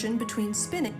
connection between spinning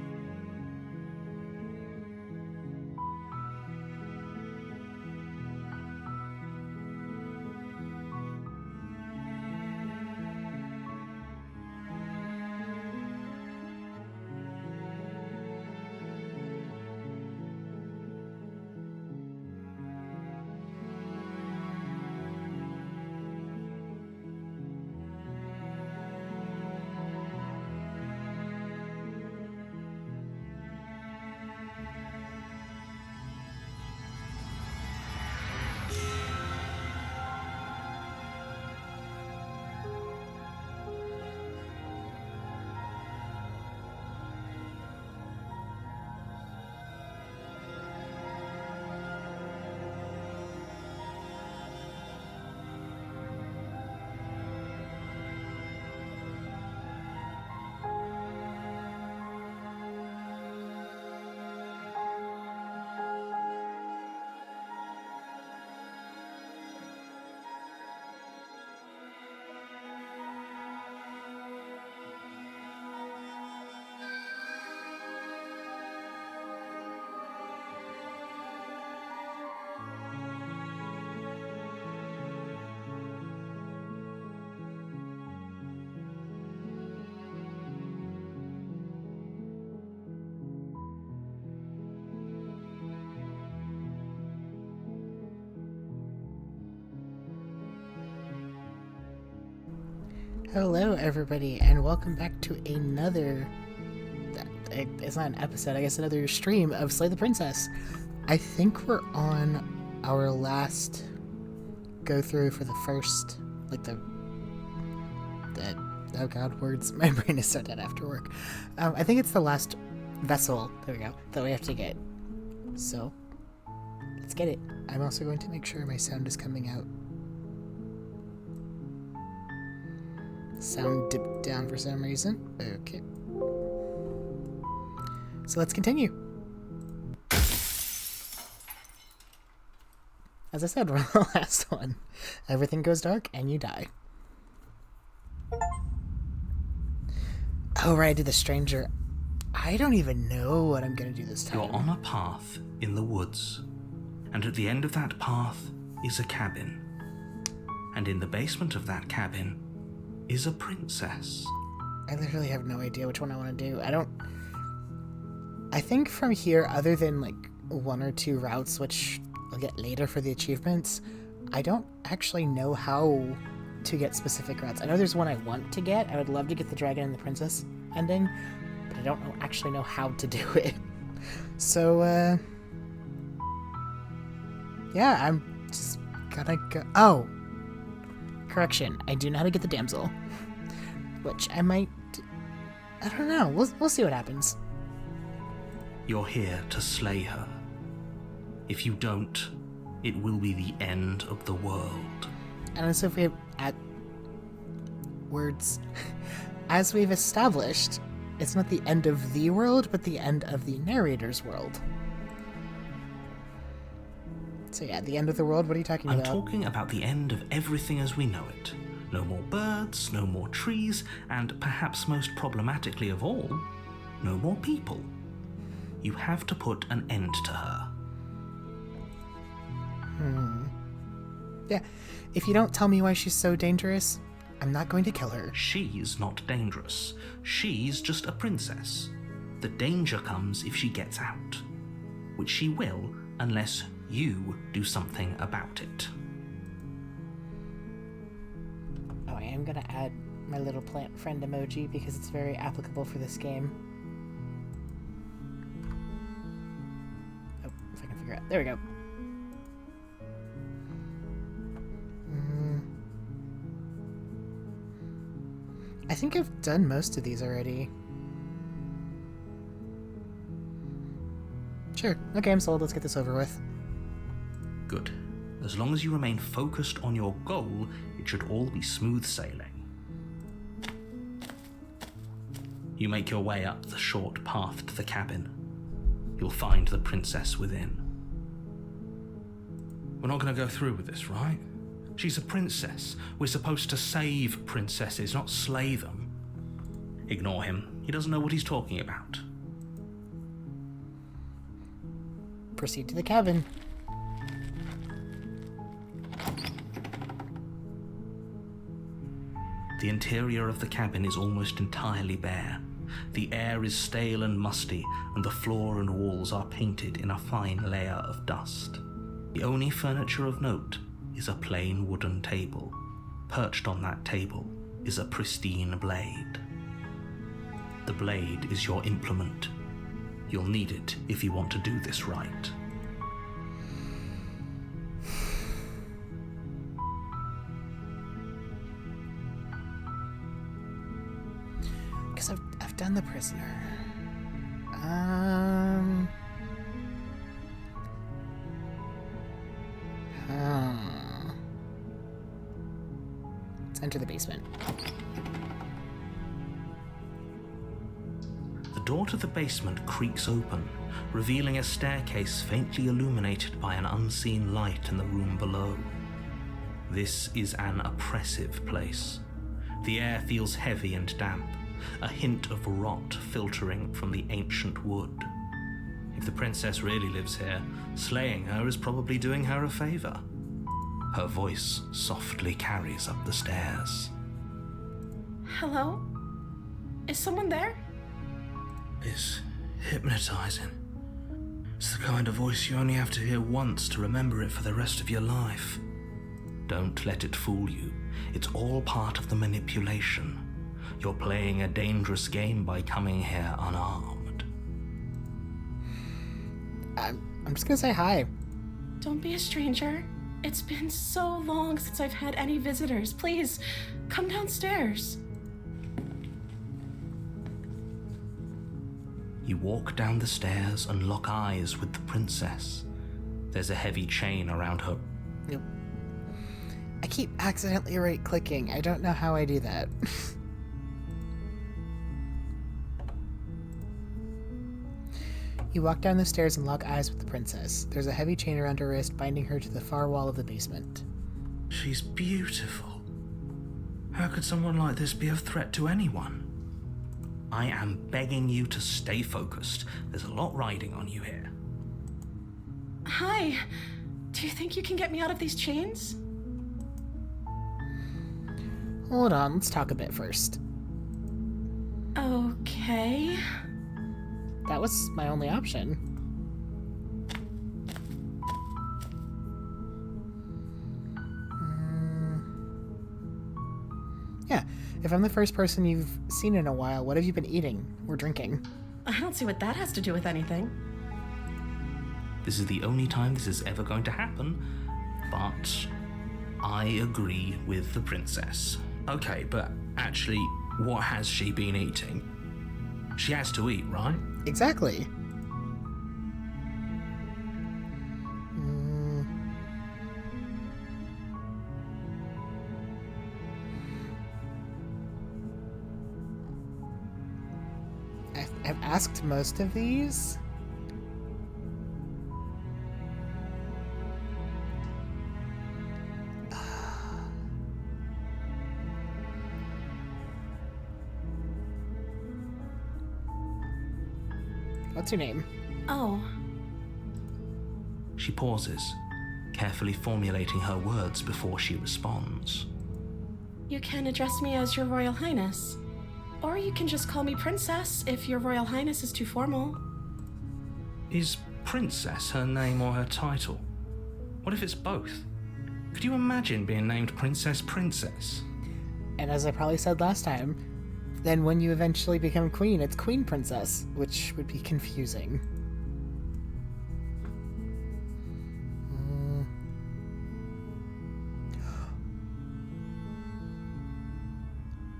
Hello everybody, and welcome back to another, it's not an episode, I guess another stream of Slay the Princess. I think we're on our last go through for the first, oh god, words, my brain is so dead after work. I think it's the last vessel, there we go, that we have to get. So, let's get it. I'm also going to make sure my sound is coming out. Sound dipped down for some reason. Okay. So let's continue. As I said, we're on the last one. Everything goes dark and you die. Oh, right, I did the stranger. I don't even know what I'm gonna do this time. You're on a path in the woods, and at the end of that path is a cabin. And in the basement of that cabin is a princess. I literally have no idea which one I want to do. I think from here, other than like one or two routes, which I'll get later for the achievements, I don't actually know how to get specific routes. I know there's one I want to get. I would love to get the dragon and the princess ending, but I don't actually know how to do it. So, yeah, I'm just gonna go. Oh! Correction, I do know how to get the damsel, which I might, I don't know, we'll see what happens. You're here to slay her. If you don't, it will be the end of the world. And so if we add words, as we've established, it's not the end of the world, but the end of the narrator's world. So yeah, the end of the world, what are you talking about? I'm talking about the end of everything as we know it. No more birds, no more trees, and perhaps most problematically of all, no more people. You have to put an end to her. Yeah, if you don't tell me why she's so dangerous, I'm not going to kill her. She's not dangerous. She's just a princess. The danger comes if she gets out, which she will unless you do something about it. Oh, I am gonna add my little plant friend emoji because it's very applicable for this game. Oh, if I can figure out. There we go. I think I've done most of these already. Sure. Okay, I'm sold. Let's get this over with. Good. As long as you remain focused on your goal, it should all be smooth sailing. You make your way up the short path to the cabin. You'll find the princess within. We're not going to go through with this, right? She's a princess. We're supposed to save princesses, not slay them. Ignore him. He doesn't know what he's talking about. Proceed to the cabin. The interior of the cabin is almost entirely bare. The air is stale and musty, and the floor and walls are painted in a fine layer of dust. The only furniture of note is a plain wooden table. Perched on that table is a pristine blade. The blade is your implement. You'll need it if you want to do this right. Because I've done the prisoner. Let's enter the basement. The door to the basement creaks open, revealing a staircase faintly illuminated by an unseen light in the room below. This is an oppressive place. The air feels heavy and damp, a hint of rot filtering from the ancient wood. If the princess really lives here, slaying her is probably doing her a favor. Her voice softly carries up the stairs. Hello? Is someone there? It's hypnotizing. It's the kind of voice you only have to hear once to remember it for the rest of your life. Don't let it fool you. It's all part of the manipulation. You're playing a dangerous game by coming here unarmed. I'm just gonna say hi. Don't be a stranger. It's been so long since I've had any visitors. Please, come downstairs. You walk down the stairs and lock eyes with the princess. There's a heavy chain around her. Yep. I keep accidentally right-clicking. I don't know how I do that. You walk down the stairs and lock eyes with the princess. There's a heavy chain around her wrist, binding her to the far wall of the basement. She's beautiful. How could someone like this be a threat to anyone? I am begging you to stay focused. There's a lot riding on you here. Hi. Do you think you can get me out of these chains? Hold on, let's talk a bit first. Okay. That was my only option. Yeah, if I'm the first person you've seen in a while, what have you been eating or drinking? I don't see what that has to do with anything. This is the only time this is ever going to happen, but I agree with the princess. Okay, but actually, what has she been eating? She has to eat, right? Exactly. I've asked most of these. What's your name? Oh. She pauses, carefully formulating her words before she responds. You can address me as Your Royal Highness. Or you can just call me Princess if Your Royal Highness is too formal. Is Princess her name or her title? What if it's both? Could you imagine being named Princess? And as I probably said last time, then when you eventually become queen, it's Queen Princess, which would be confusing.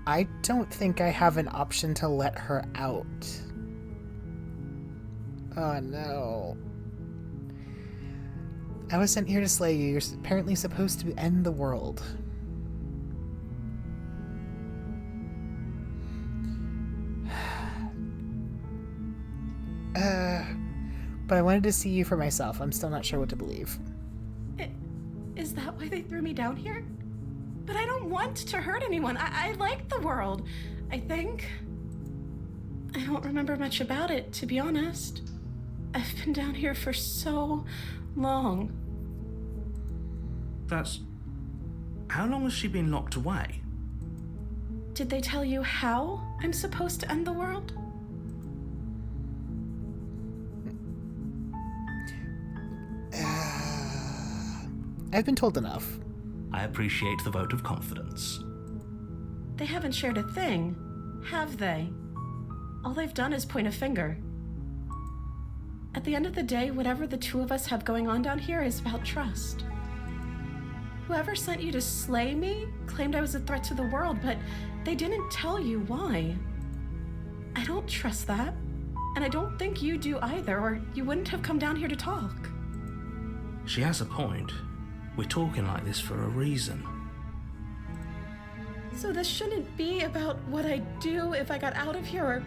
I don't think I have an option to let her out. Oh no. I was sent here to slay you. You're apparently supposed to end the world. But I wanted to see you for myself. I'm still not sure what to believe. Is that why they threw me down here? But I don't want to hurt anyone. I like the world, I think. I don't remember much about it, to be honest. I've been down here for so long. How long has she been locked away? Did they tell you how I'm supposed to end the world? I've been told enough. I appreciate the vote of confidence. They haven't shared a thing, have they? All they've done is point a finger. At the end of the day, whatever the two of us have going on down here is about trust. Whoever sent you to slay me claimed I was a threat to the world, but they didn't tell you why. I don't trust that, and I don't think you do either, or you wouldn't have come down here to talk. She has a point. We're talking like this for a reason. So this shouldn't be about what I'd do if I got out of here, or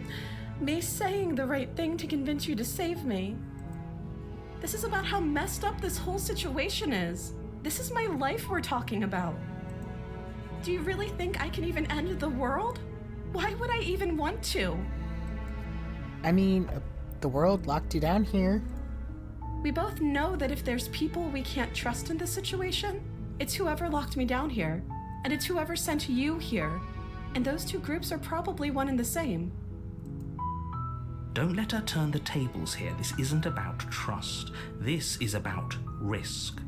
me saying the right thing to convince you to save me. This is about how messed up this whole situation is. This is my life we're talking about. Do you really think I can even end the world? Why would I even want to? I mean, the world locked you down here. We both know that if there's people we can't trust in this situation, it's whoever locked me down here, and it's whoever sent you here. And those two groups are probably one and the same. Don't let her turn the tables here. This isn't about trust. This is about risk.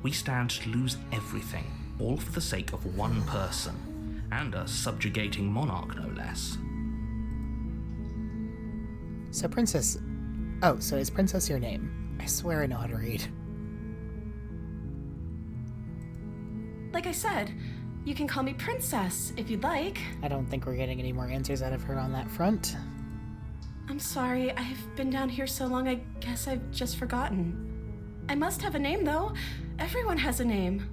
We stand to lose everything, all for the sake of one person, and a subjugating monarch, no less. So, Princess... Oh, so is Princess your name? I swear I know how to read. Like I said, you can call me Princess if you'd like. I don't think we're getting any more answers out of her on that front. I'm sorry, I've been down here so long I guess I've just forgotten. I must have a name, though. Everyone has a name.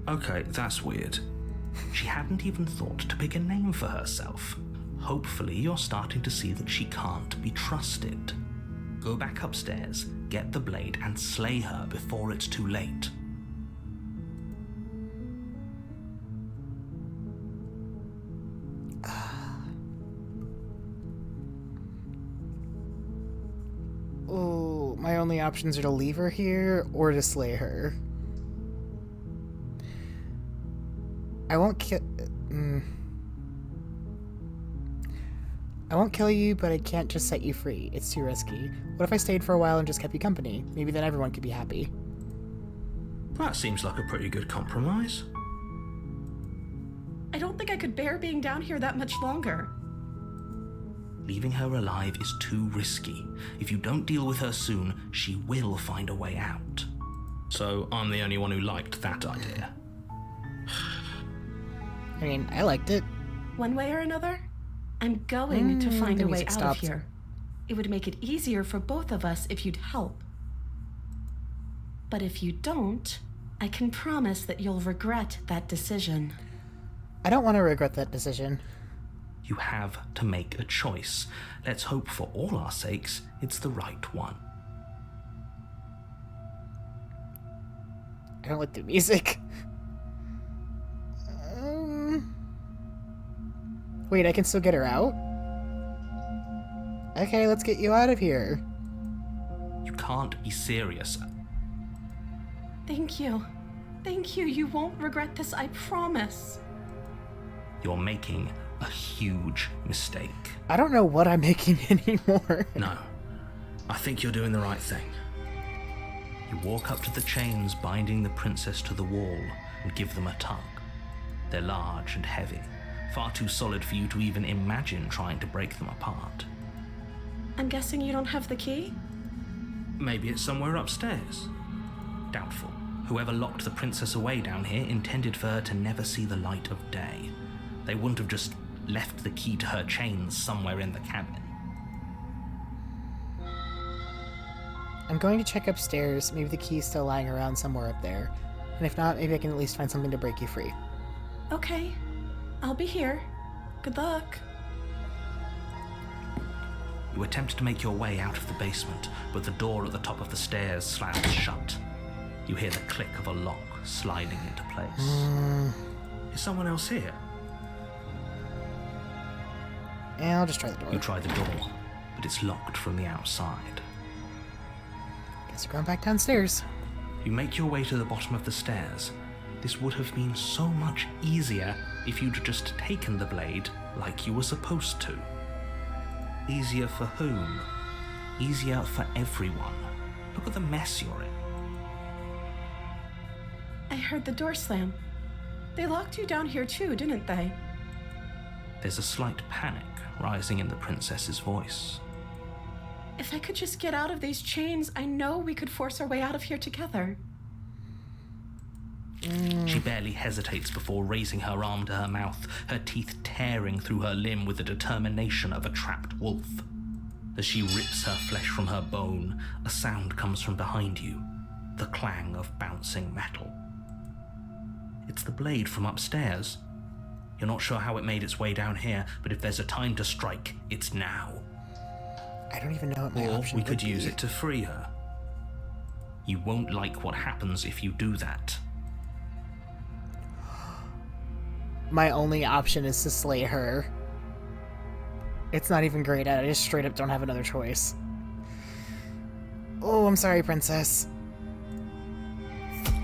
Okay, that's weird. She hadn't even thought to pick a name for herself. Hopefully you're starting to see that she can't be trusted. Go back upstairs, get the blade, and slay her before it's too late. Oh, my only options are to leave her here or to slay her. I won't kill you, but I can't just set you free. It's too risky. What if I stayed for a while and just kept you company? Maybe then everyone could be happy. That seems like a pretty good compromise. I don't think I could bear being down here that much longer. Leaving her alive is too risky. If you don't deal with her soon, she will find a way out. So I'm the only one who liked that idea. I mean, I liked it. One way or another, I'm going to find the a way music out stopped. of here. It would make it easier for both of us if you'd help. But if you don't, I can promise that you'll regret that decision. I don't want to regret that decision. You have to make a choice. Let's hope for all our sakes it's the right one. I don't like the music. Wait, I can still get her out? Okay, let's get you out of here. You can't be serious. Thank you. Thank you. You won't regret this, I promise. You're making a huge mistake. I don't know what I'm making anymore. No, I think you're doing the right thing. You walk up to the chains binding the princess to the wall and give them a tug. They're large and heavy, far too solid for you to even imagine trying to break them apart. I'm guessing you don't have the key? Maybe it's somewhere upstairs. Doubtful. Whoever locked the princess away down here intended for her to never see the light of day. They wouldn't have just left the key to her chains somewhere in the cabin. I'm going to check upstairs. Maybe the key's still lying around somewhere up there. And if not, maybe I can at least find something to break you free. Okay. I'll be here. Good luck. You attempt to make your way out of the basement, but the door at the top of the stairs slams shut. You hear the click of a lock sliding into place. Is someone else here? Yeah, I'll just try the door. You try the door, but it's locked from the outside. Guess we're going back downstairs. You make your way to the bottom of the stairs. This would have been so much easier if you'd just taken the blade like you were supposed to. Easier for whom? Easier for everyone. Look at the mess you're in. I heard the door slam. They locked you down here too, didn't they? There's a slight panic rising in the princess's voice. If I could just get out of these chains, I know we could force our way out of here together. She barely hesitates before raising her arm to her mouth, her teeth tearing through her limb with the determination of a trapped wolf. As she rips her flesh from her bone, a sound comes from behind you, the clang of bouncing metal. It's the blade from upstairs. You're not sure how it made its way down here, but if there's a time to strike, it's now. I don't even know what my Or option we could would use be. it to free her. You won't like what happens if you do that. My only option is to slay her. It's not even great at it. I just straight up don't have another choice. Oh, I'm sorry, princess.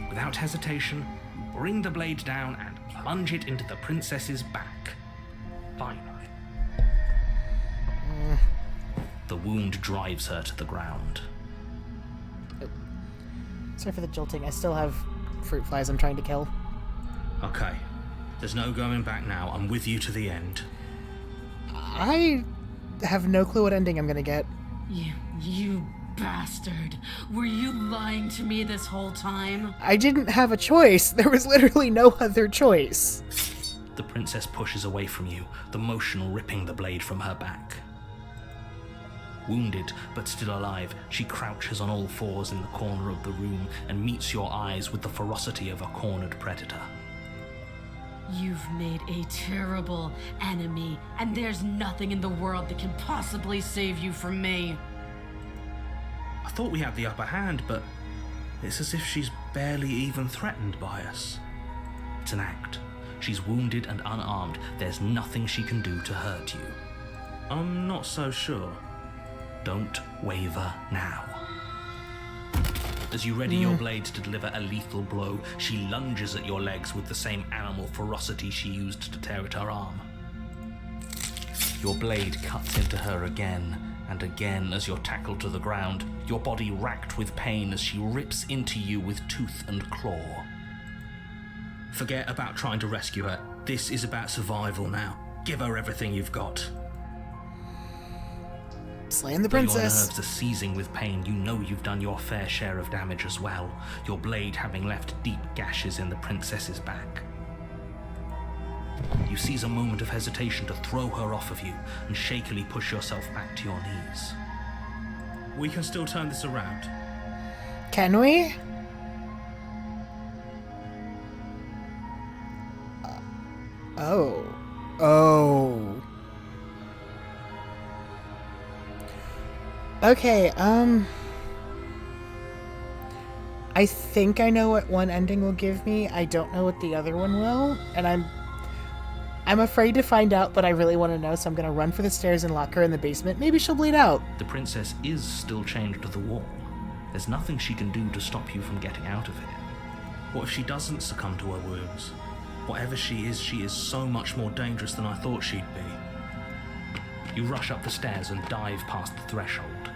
Without hesitation, you bring the blade down and plunge it into the princess's back. Finally. The wound drives her to the ground. Sorry for the jolting. I still have fruit flies I'm trying to kill. Okay. There's no going back now. I'm with you to the end. I have no clue what ending I'm gonna get. You bastard. Were you lying to me this whole time? I didn't have a choice. There was literally no other choice. The princess pushes away from you, the motion ripping the blade from her back. Wounded, but still alive, she crouches on all fours in the corner of the room and meets your eyes with the ferocity of a cornered predator. You've made a terrible enemy, and there's nothing in the world that can possibly save you from me. I thought we had the upper hand, but it's as if she's barely even threatened by us. It's an act. She's wounded and unarmed. There's nothing she can do to hurt you. I'm not so sure. Don't waver now. As you ready your blade to deliver a lethal blow, she lunges at your legs with the same animal ferocity she used to tear at her arm. Your blade cuts into her again and again as you're tackled to the ground, your body racked with pain as she rips into you with tooth and claw. Forget about trying to rescue her. This is about survival now. Give her everything you've got. Slaying the Though your princess. nerves are seizing with pain, you know you've done your fair share of damage as well, your blade having left deep gashes in the princess's back. You seize a moment of hesitation to throw her off of you and shakily push yourself back to your knees. We can still turn this around. Can we? Oh. Okay, I think I know what one ending will give me. I don't know what the other one will, and I'm afraid to find out, but I really want to know, so I'm gonna run for the stairs and lock her in the basement. Maybe she'll bleed out. The princess is still chained to the wall. There's nothing she can do to stop you from getting out of here. What if she doesn't succumb to her wounds? Whatever she is so much more dangerous than I thought she'd be. You rush up the stairs and dive past the threshold.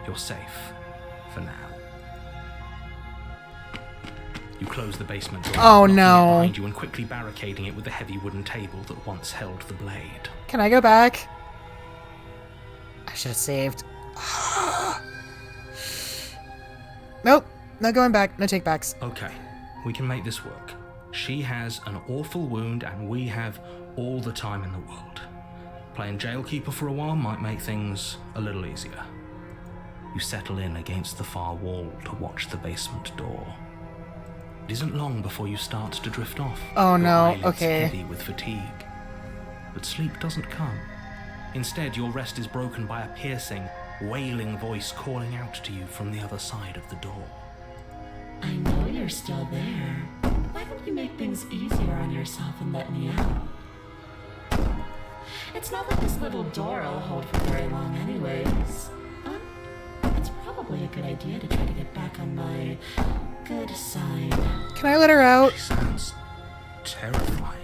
You're safe. For now. You close the basement door, Oh, locking it no. behind you and quickly barricading it with the heavy wooden table that once held the blade. Can I go back? I should have saved. Nope. No going back. No take backs. Okay, we can make this work. She has an awful wound and we have all the time in the world. Playing jailkeeper for a while might make things a little easier. You settle in against the far wall to watch the basement door. It isn't long before you start to drift off. Oh, your no, eyelids okay. heavy with fatigue. But sleep doesn't come. Instead, your rest is broken by a piercing, wailing voice calling out to you from the other side of the door. I know you're still there. Why don't you make things easier on yourself and let me out? It's not that this little door will hold for very long anyways. It's probably a good idea to try to get back on my good side. Can I let her out? She sounds terrifying.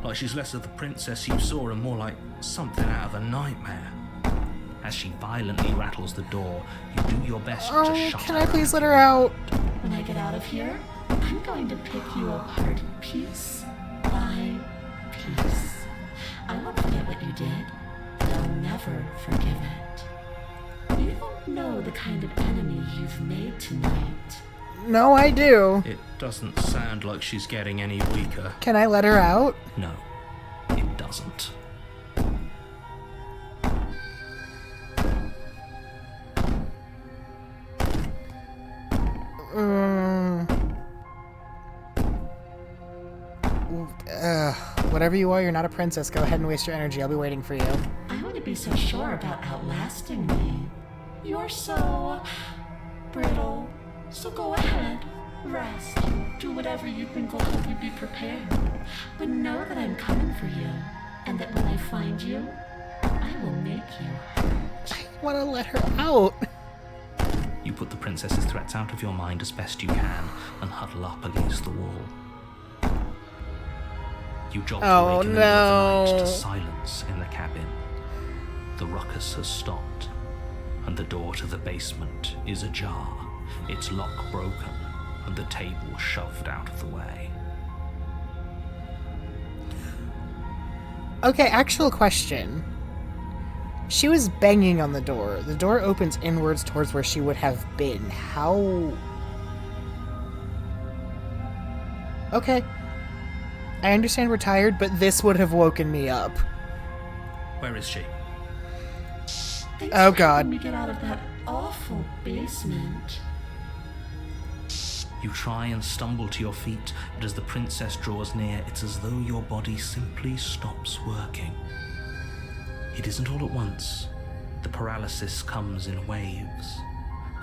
Like she's less of the princess you saw and more like something out of a nightmare. As she violently rattles the door, you do your best to Oh, shut can her I please out. let her out? When I get out of here, I'm going to pick you apart piece by piece. I won't forget what you did, but I'll never forgive it. You don't know the kind of enemy you've made tonight. No, I do. It doesn't sound like she's getting any weaker. Can I let her out? No, it doesn't. Whatever you are, you're not a princess. Go ahead and waste your energy. I'll be waiting for you. I wouldn't be so sure about outlasting me. You're so brittle. So go ahead, rest, do whatever you think will help you be prepared. But know that I'm coming for you, and that when I find you, I will make you hurt. I want to let her out. You put the princess's threats out of your mind as best you can and huddle up against the wall. You jolt awake in the middle of the night to silence in the cabin. The ruckus has stopped, and the door to the basement is ajar, its lock broken, and the table shoved out of the way. Okay, actual question. She was banging on the door. The door opens inwards towards where she would have been. How? Okay. I understand we're tired, but this would have woken me up. Where is she? Thanks Oh, for God. helping me get out of that awful basement. You try and stumble to your feet, but as the princess draws near, it's as though your body simply stops working. It isn't all at once. The paralysis comes in waves.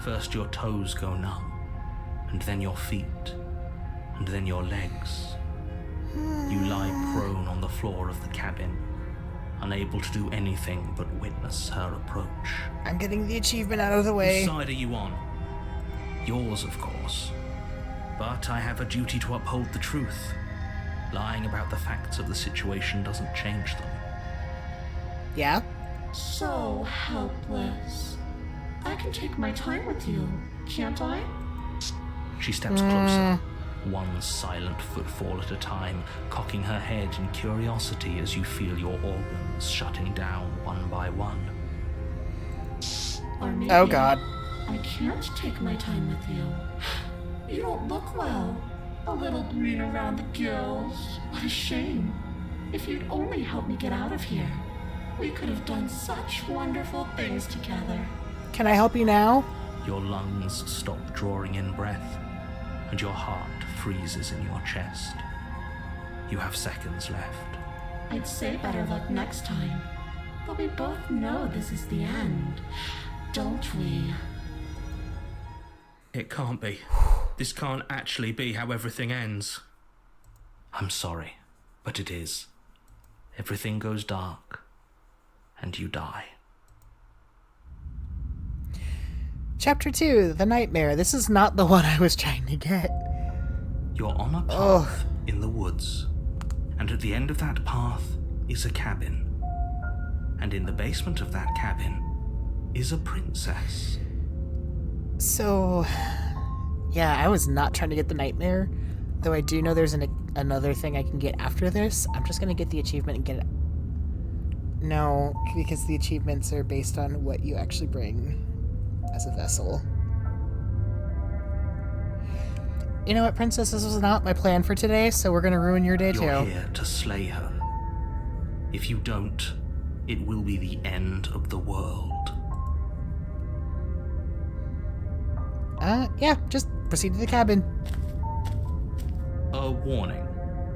First your toes go numb, and then your feet, and then your legs. You lie prone on the floor of the cabin, unable to do anything but witness her approach. I'm getting the achievement out of the way. Whose side are you on? Yours, of course. But I have a duty to uphold the truth. Lying about the facts of the situation doesn't change them. Yeah? So helpless. I can take my time with you, can't I? She steps closer, one silent footfall at a time, cocking her head in curiosity as you feel your organs shutting down one by one. Or maybe Oh, God. I can't take my time with you. You don't look well. A little green around the gills. What a shame. If you'd only help me get out of here, we could have done such wonderful things together. Can I help you now? Your lungs stop drawing in breath, and your heart freezes in your chest. You have seconds left. I'd say better luck next time. But we both know this is the end, don't we? It can't be. This can't actually be how everything ends. I'm sorry, but it is. Everything goes dark, and you die. Chapter 2, The Nightmare. This is not the one I was trying to get. You're on a path in the woods, and at the end of that path is a cabin. And in the basement of that cabin is a princess. So, yeah, I was not trying to get the Nightmare, though I do know there's another thing I can get after this. I'm just gonna get the achievement and get it. No, because the achievements are based on what you actually bring as a vessel. You know what, Princess? This was not my plan for today, so we're gonna ruin your day You're too. here to slay her. If you don't, it will be the end of the world. Yeah, just proceed to the cabin. A warning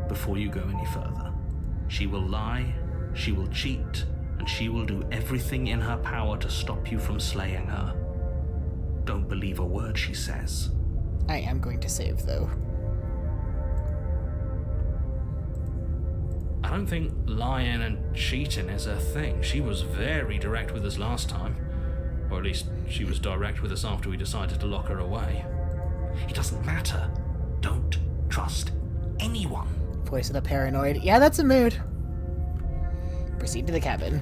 before you go any further. She will lie, she will cheat, and she will do everything in her power to stop you from slaying her. Don't believe a word she says. I am going to save, though. I don't think lying and cheating is her thing. She was very direct with us last time. Or at least, she was direct with us after we decided to lock her away. It doesn't matter. Don't trust anyone. Voice of the paranoid. Yeah, that's a mood. Proceed to the cabin.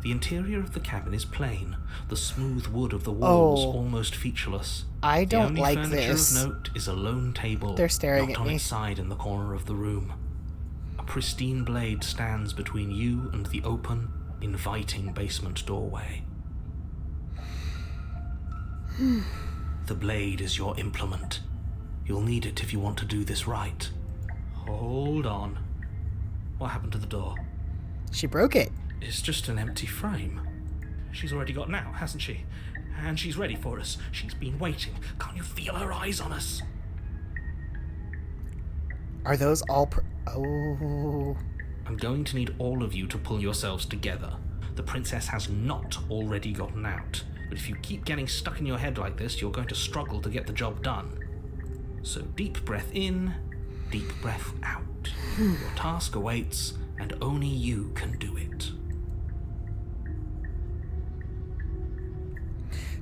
The interior of the cabin is plain, the smooth wood of the walls Oh. almost featureless. I The don't only like furniture this. of note is a lone table, They're staring knocked at on me. its side in the corner of the room. A pristine blade stands between you and the open, inviting basement doorway. The blade is your implement. You'll need it if you want to do this right. Hold on. What happened to the door? She broke it. It's just an empty frame. She's already got out, hasn't she? And she's ready for us. She's been waiting. Can't you feel her eyes on us? Are those all Oh. I'm going to need all of you to pull yourselves together. The princess has not already gotten out, but if you keep getting stuck in your head like this, you're going to struggle to get the job done. So deep breath in, deep breath out. Your task awaits, and only you can do it.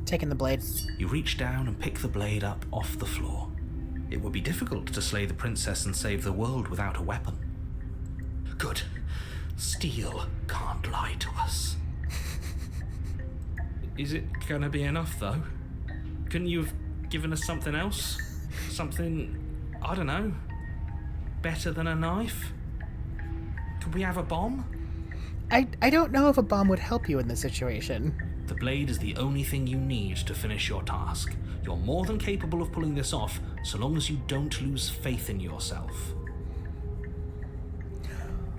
Taking the blade. You reach down and pick the blade up off the floor. It would be difficult to slay the princess and save the world without a weapon. Good. Steel can't lie to us. Is it gonna be enough, though? Couldn't you have given us something else? Something, I don't know, better than a knife? Could we have a bomb? I don't know if a bomb would help you in this situation. The blade is the only thing you need to finish your task. You're more than capable of pulling this off, so long as you don't lose faith in yourself.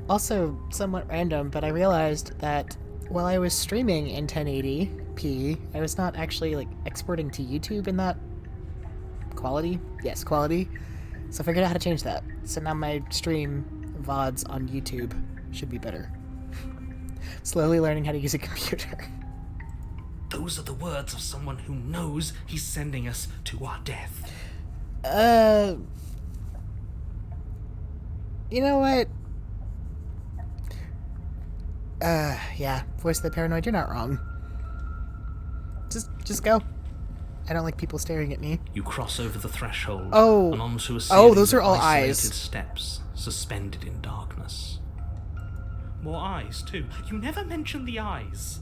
Also, somewhat random, but I realized that while I was streaming in 1080p, I was not actually exporting to YouTube in that quality. Yes, quality. So I figured out how to change that. So now my stream VODs on YouTube should be better. Slowly learning how to use a computer. Those are the words of someone who knows he's sending us to our death. You know what? Yeah, voice of the paranoid, you're not wrong. Just go. I don't like people staring at me. You cross over the threshold Oh. and onto a Oh, series those are of all isolated eyes. steps suspended in darkness. More eyes, too. You never mentioned the eyes.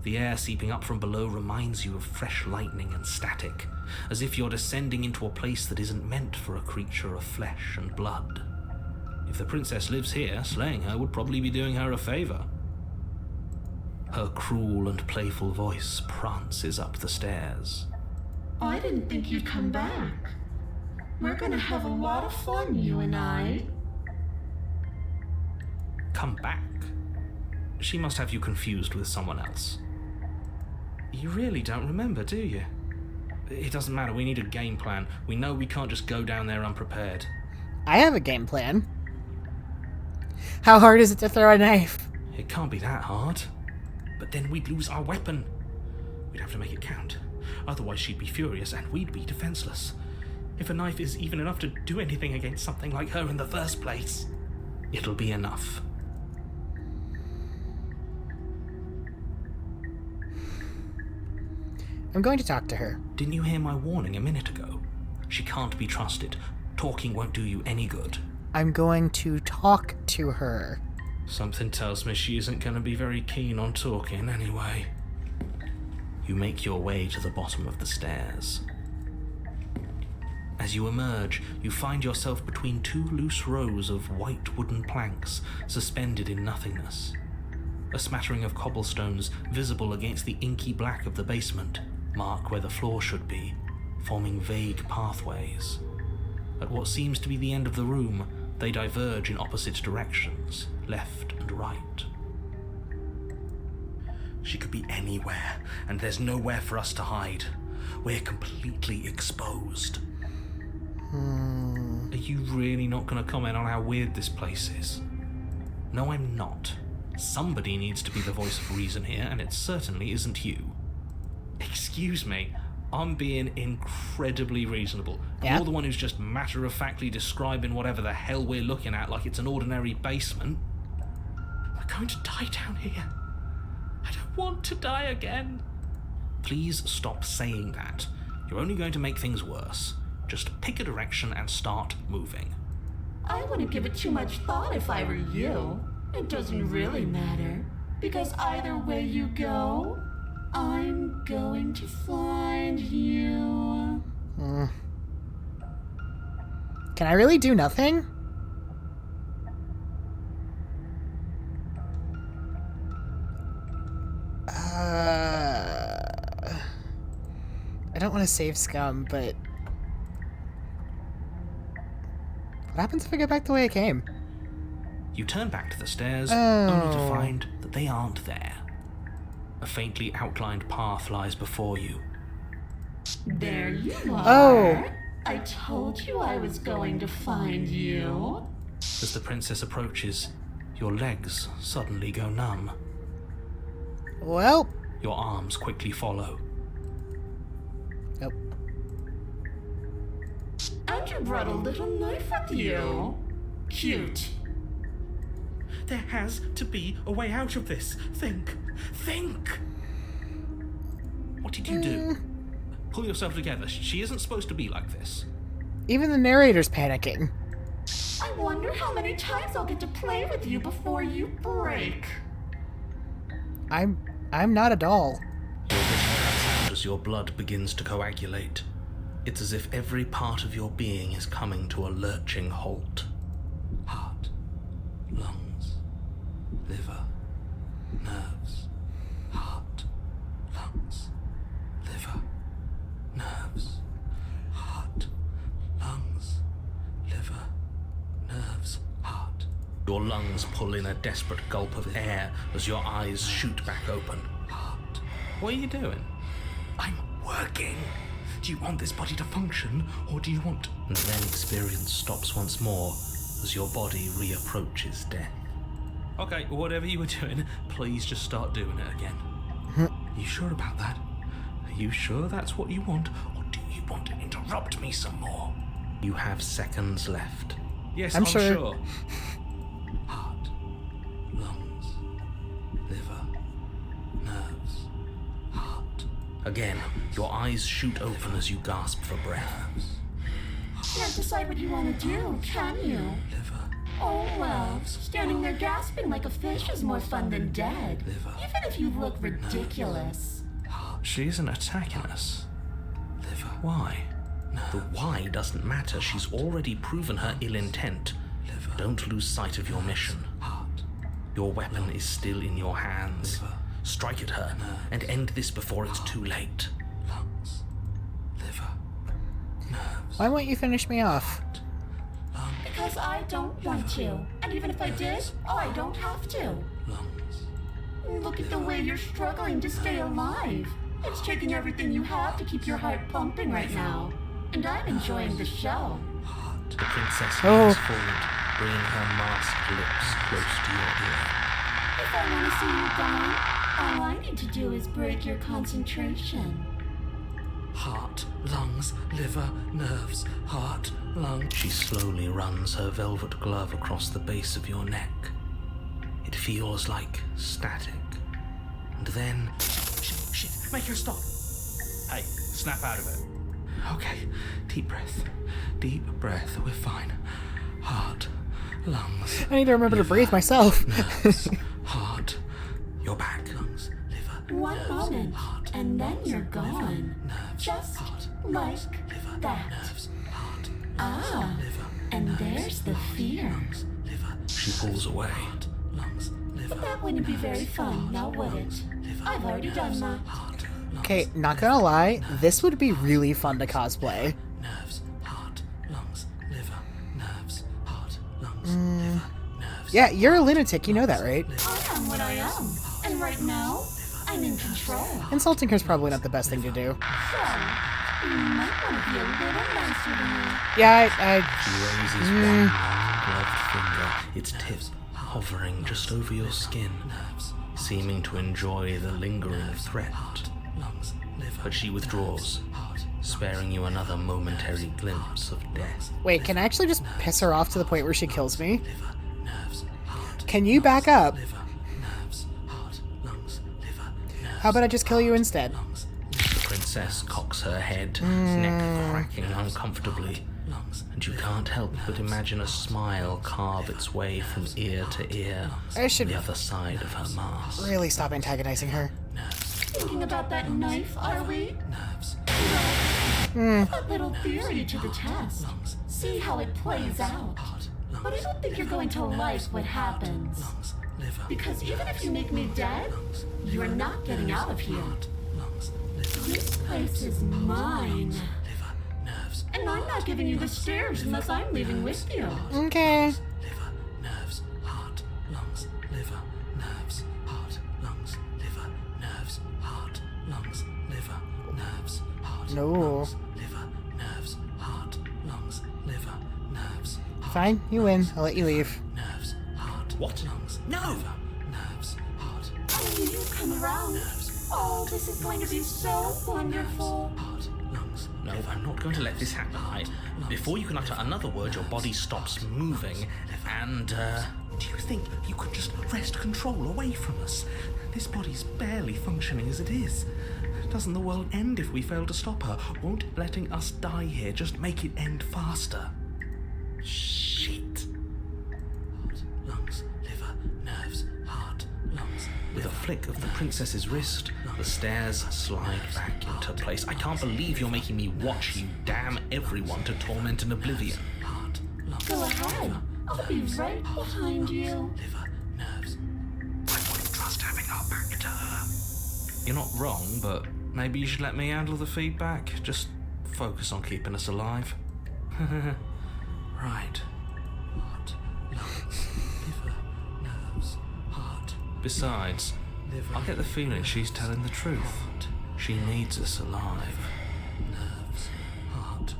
The air seeping up from below reminds you of fresh lightning and static, as if you're descending into a place that isn't meant for a creature of flesh and blood. If the princess lives here, slaying her would probably be doing her a favor. Her cruel and playful voice prances up the stairs. I didn't think you'd come back. We're gonna have a lot of fun, you and I. Come back? She must have you confused with someone else. You really don't remember, do you? It doesn't matter, we need a game plan. We know we can't just go down there unprepared. I have a game plan. How hard is it to throw a knife? It can't be that hard. But then we'd lose our weapon. We'd have to make it count. Otherwise she'd be furious and we'd be defenseless. If a knife is even enough to do anything against something like her in the first place. It'll be enough. I'm going to talk to her. Didn't you hear my warning a minute ago? She can't be trusted. Talking won't do you any good. I'm going to talk to her. Something tells me she isn't going to be very keen on talking anyway. You make your way to the bottom of the stairs. As you emerge, you find yourself between two loose rows of white wooden planks suspended in nothingness. A smattering of cobblestones visible against the inky black of the basement mark where the floor should be, forming vague pathways. At what seems to be the end of the room, they diverge in opposite directions, left and right. She could be anywhere, and there's nowhere for us to hide. We're completely exposed. Are you really not going to comment on how weird this place is? No, I'm not. Somebody needs to be the voice of reason here, and it certainly isn't you. Excuse me, I'm being incredibly reasonable. Yeah? You're the one who's just matter-of-factly describing whatever the hell we're looking at like it's an ordinary basement. We're going to die down here. I don't want to die again. Please stop saying that. You're only going to make things worse. Just pick a direction and start moving. I wouldn't give it too much thought if I were you. It doesn't really matter, because either way you go, I'm going to find you. Can I really do nothing? I don't want to save Scum, but... What happens if I go back the way I came? You turn back to the stairs, Oh. only to find that they aren't there. A faintly outlined path lies before you. There you are. Oh. I told you I was going to find you. As the princess approaches, your legs suddenly go numb. Well... Your arms quickly follow. Nope. And you brought a little knife with you. Cute. There has to be a way out of this. Think. What did you do? Pull yourself together. She isn't supposed to be like this. Even the narrator's panicking. I wonder how many times I'll get to play with you before you break. I'm not a doll. Your vision cuts out as your blood begins to coagulate. It's as if every part of your being is coming to a lurching halt. Heart, lungs, liver, nerves. Heart, lungs, liver, nerves. Heart, lungs, liver, nerves, heart. Your lungs pull in a desperate gulp of air as your eyes shoot back open. Heart. What are you doing? I'm working. Do you want this body to function, or do you want... And then experience stops once more as your body reapproaches death. Okay, whatever you were doing, please just start doing it again. You sure about that? Are you sure that's what you want, or do you want to interrupt me some more? You have seconds left. Yes, I'm I'm sure. sure. Heart, lungs, liver, nerves, heart. Again, your eyes shoot open as you gasp for breath. Can't decide what you want to do, can you? Liver, Oh well, standing there gasping like a fish is more fun than dead. liver, Even if you look ridiculous. heart. She isn't attacking us. Liver. Why? The why doesn't matter. She's already proven her ill intent. Don't lose sight of your mission. Heart. Your weapon is still in your hands. Strike at her and end this before it's too late. Lungs. Liver. Nerves. Why won't you finish me off? Because I don't want to. And even if I did, I don't have to. Lungs. Look at the way you're struggling to stay alive. It's taking everything you have to keep your heart pumping right now. And I'm enjoying the show. The princess Oh. leans forward, bringing her masked lips close to your ear. If I want to see you gone, all I need to do is break your concentration. Heart. Lungs. Liver. Nerves. Heart. Lungs. She slowly runs her velvet glove across the base of your neck. It feels like static. And then... Shit. Make her stop. Hey, snap out of it. Okay. Deep breath. Deep breath. We're fine. Heart. Lungs. I need to remember to breathe myself. Nerves. Heart. You're back. Lungs. Liver. One nerves, moment, Heart. and then you're Liver, gone. Nerves. Just Heart. like Liver. that. Nerves. Heart. Ah, Liver. and nerves, there's the heart, fear. Lungs. Liver. She pulls away. Heart. Lungs. Liver. But that wouldn't be very nerves, fun, heart, now would lungs, it? liver, I've already done nerves, that. Heart. Lungs, Okay, not gonna lie, this would be really fun to cosplay. nerves, heart, lungs, liver, nerves, heart, lungs, liver, nerves. Yeah, you're a lunatic, you know that, right? I am what I am. And right now, I'm in control. Insulting her's probably not the best thing to do. So, you might want to be a little nicer to me. Yeah, She raises one long gloved finger, its tip hovering just over your skin, seeming to enjoy the lingering threat. Lungs, liver, But she withdraws, sparing you another momentary glimpse of death. Wait, can I actually just piss her off to the point where she kills me? Can you back up? How about I just kill you instead? The princess cocks her head, neck cracking uncomfortably, and you can't help but imagine a smile carve its way from ear to ear I should on the other side of her mask. really stop antagonizing her. Thinking about that knife, are we? Put little theory to the test. See how it plays out. But I don't think you're going to like what happens. Because even if you make me dead, you're not getting out of here. This place is mine. And I'm not giving you the stairs unless I'm leaving with you. Okay. Liver, nerves, heart, lungs, liver, nerves, heart, lungs, liver, nerves, heart, lungs, liver, nerves, heart, No. liver, nerves, heart, lungs, liver, nerves, Fine, you win. I'll let you leave. nerves, heart, What? lungs, No! liver, nerves, heart, When you come around, oh, this is going to be so wonderful. heart, lungs. No, I'm not going to let this happen. Before you can utter another word, your body stops moving, and, do you think you could just wrest control away from us? This body's barely functioning as it is. Doesn't the world end if we fail to stop her? Won't letting us die here just make it end faster? Shit. Heart, lungs, liver, nerves, heart, lungs. With a flick of the princess's wrist, the stairs slide back into place. I can't believe you're making me watch you damn everyone to torment and oblivion. Heart, lungs, Go ahead. I'll be right behind you. liver, nerves. I wouldn't trust having our back to her. You're not wrong, but maybe you should let me handle the feedback. Just focus on keeping us alive. Right. Heart, lungs, liver, nerves, heart, Besides, liver, I get the feeling she's telling the truth. She needs us alive. nerves, heart,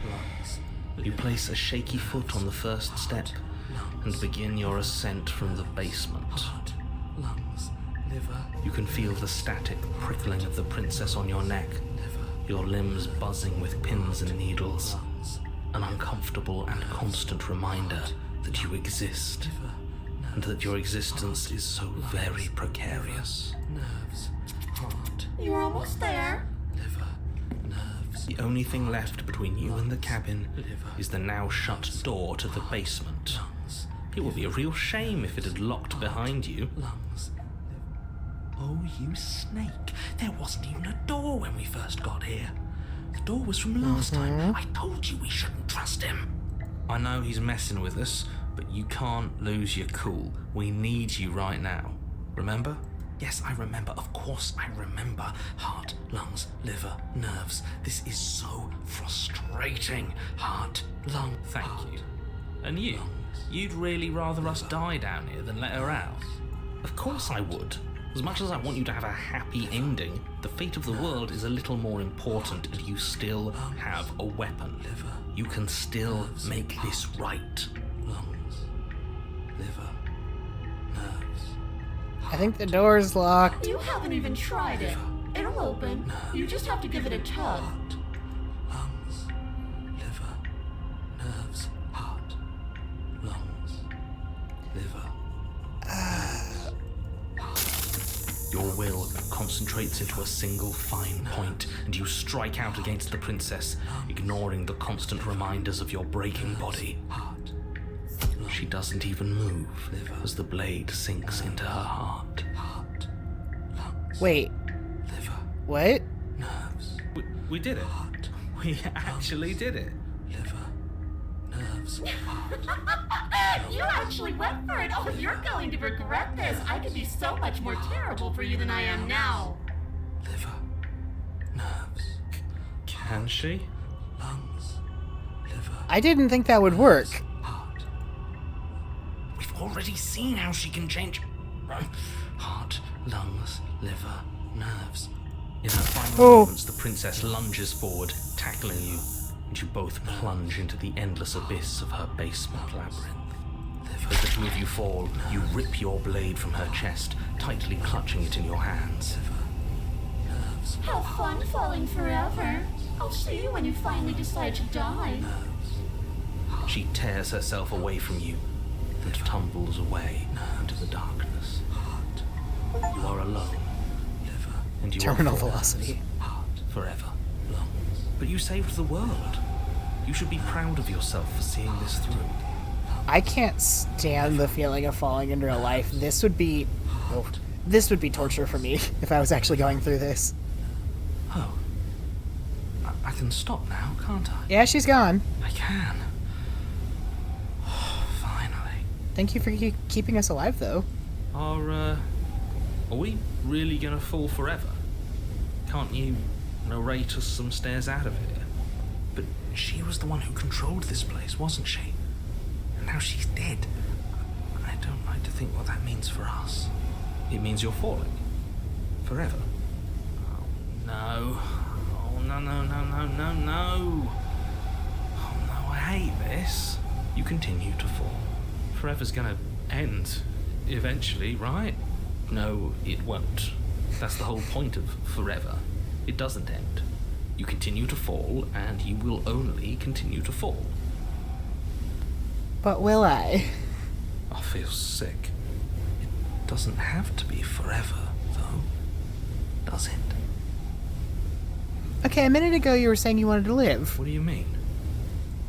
lungs. You place a shaky foot on the first step and begin your ascent from the basement. Heart, lungs, liver, You can feel the static prickling of the princess on your neck, your limbs buzzing with pins and needles. An uncomfortable and constant reminder that you exist, and that your existence is so very precarious. nerves, heart, You're almost there. liver, nerves. The only thing left between you and the cabin is the now shut door to the basement. It would be a real shame if it had locked behind you. Lungs, Oh, you snake. There wasn't even a door when we first got here. The door was from last time. I told you we shouldn't trust him. I know he's messing with us, but you can't lose your cool. We need you right now. Remember? Yes, I remember. Of course I remember. Heart, lungs, liver, nerves. This is so frustrating. Heart, lung. Thank you. And you? You'd really rather us die down here than let her out? Of course I would. As much as I want you to have a happy ending, the fate of the world is a little more important, and you still have a weapon. You can still make this right. lungs, liver, nerves. I think the door's locked. You haven't even tried it. It'll open. You just have to give it a tug. Lungs, liver, nerves, heart, lungs, liver. Your will concentrates into a single fine point, and you strike out against the princess, ignoring the constant reminders of your breaking body. Heart, She doesn't even move as the blade sinks into her heart. heart, lungs, Wait, liver, what? nerves, We did it. We actually did it. liver, nerves, You actually went for it. Oh, you're going to regret this. I could be so much more terrible for you than I am now. liver, nerves, Can she? lungs, liver, I didn't think that would work. heart, We've already seen how she can change. heart, lungs, liver, nerves. In her final Oh. moments, the princess lunges forward, tackling you, and you both plunge into the endless abyss of her basement labyrinth. As the two of you fall, you rip your blade from her chest, tightly clutching it in your hands. Have fun falling forever. I'll see you when you finally decide to die. She tears herself away from you and tumbles away into the darkness. You are alone. And you Terminal are forever. velocity. Forever. But you saved the world. You should be proud of yourself for seeing this through. I can't stand the feeling of falling into a life. This would be torture for me if I was actually going through this. Oh. I can stop now, can't I? Yeah, she's gone. I can. Finally. Thank you for keeping us alive, though. Are we really gonna fall forever? Can't you narrate us some stairs out of here? But she was the one who controlled this place, wasn't she? And now she's dead. I don't like to think what that means for us. It means you're falling. Forever. Oh, no. Oh, no, no, no, no, no, no. Oh, no, I hate this. You continue to fall. Forever's gonna end eventually, right? No, it won't. That's the whole point of forever. It doesn't end. You continue to fall, and you will only continue to fall. But will I? I feel sick. It doesn't have to be forever, though, does it? Okay, a minute ago you were saying you wanted to live. What do you mean?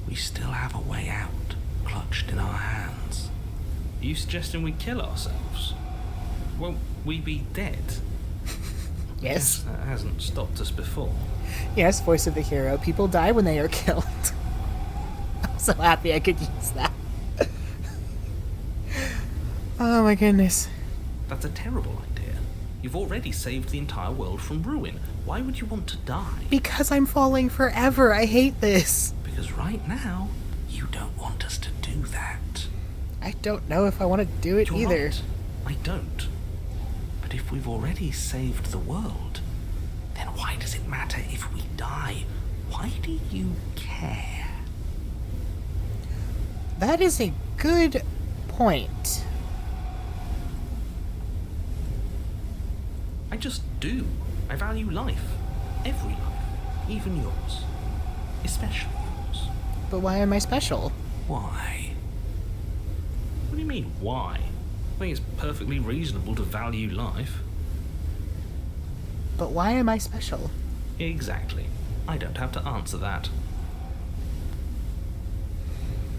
We still have a way out, clutched in our hands. Are you suggesting we kill ourselves? Won't we be dead? Yes. That hasn't stopped us before. Yes, voice of the hero. People die when they are killed. I'm so happy I could use that. Oh my goodness. That's a terrible idea. You've already saved the entire world from ruin. Why would you want to die? Because I'm falling forever. I hate this. Because right now, you don't want us to do that. I don't know if I want to do it You're either. right. I don't. But if we've already saved the world, then why does it matter if we die? Why do you care? That is a good point. I just do. I value life. Every life. Even yours. Especially yours. But why am I special? Why? What do you mean, why? I think it's perfectly reasonable to value life. But why am I special? Exactly. I don't have to answer that.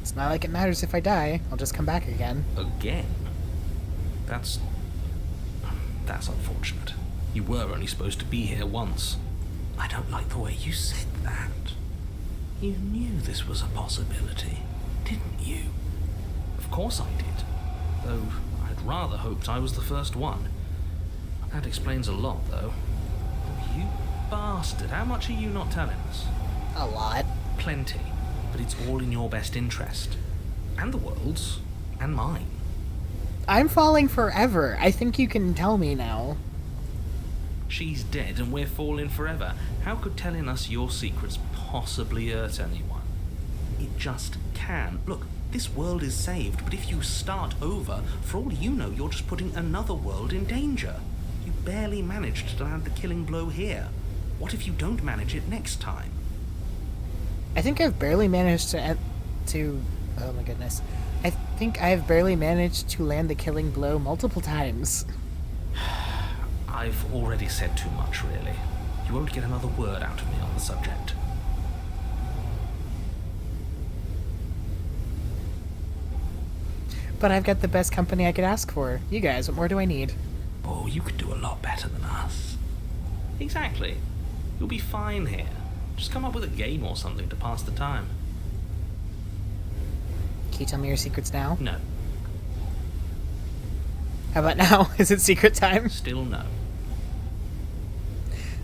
It's not like it matters if I die. I'll just come back again. Again? That's unfortunate. You were only supposed to be here once. I don't like the way you said that. You knew this was a possibility, didn't you? Of course I did. Though I'd rather hoped I was the first one. That explains a lot, though. Oh, you bastard. How much are you not telling us? A lot. Plenty. But it's all in your best interest. And the world's. And mine. I'm falling forever. I think you can tell me now. She's dead and we're falling forever. How could telling us your secrets possibly hurt anyone? It just can. Look, this world is saved, but if you start over, for all you know, you're just putting another world in danger. You barely managed to land the killing blow here. What if you don't manage it next time? I think I've barely managed to... Oh my goodness. I think I've barely managed to land the killing blow multiple times. I've already said too much, really. You won't get another word out of me on the subject. But I've got the best company I could ask for. You guys, what more do I need? Oh, you could do a lot better than us. Exactly. You'll be fine here. Just come up with a game or something to pass the time. Can you tell me your secrets now? No. How about now? Is it secret time? Still no.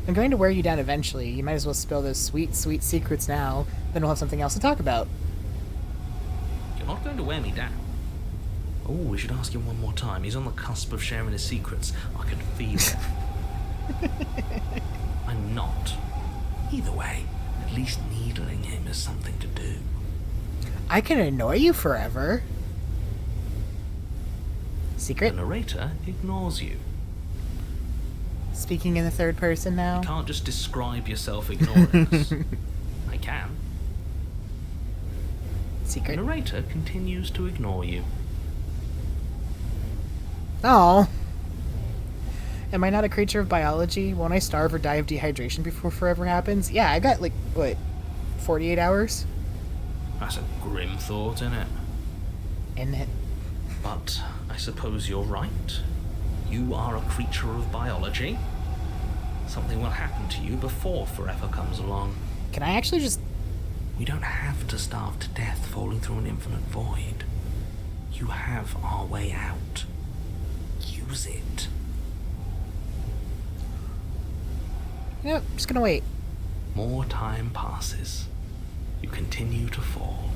I'm going to wear you down eventually. You might as well spill those sweet, sweet secrets now. Then we'll have something else to talk about. You're not going to wear me down. Oh, we should ask him one more time. He's on the cusp of sharing his secrets. I can feel it. I'm not. Either way, at least needling him is something to do. I can annoy you forever. The Secret? narrator ignores you. Speaking in the third person now. Can't just describe yourself ignoring us. I can. The Secret. narrator continues to ignore you. Oh. Am I not a creature of biology? Won't I starve or die of dehydration before forever happens? Yeah, I got, like, what, 48 hours? That's a grim thought, isn't it? In it. But I suppose you're right. You are a creature of biology. Something will happen to you before forever comes along. Can I actually just... We don't have to starve to death falling through an infinite void. You have our way out. Use it. Yep, just gonna wait. More time passes. You continue to fall.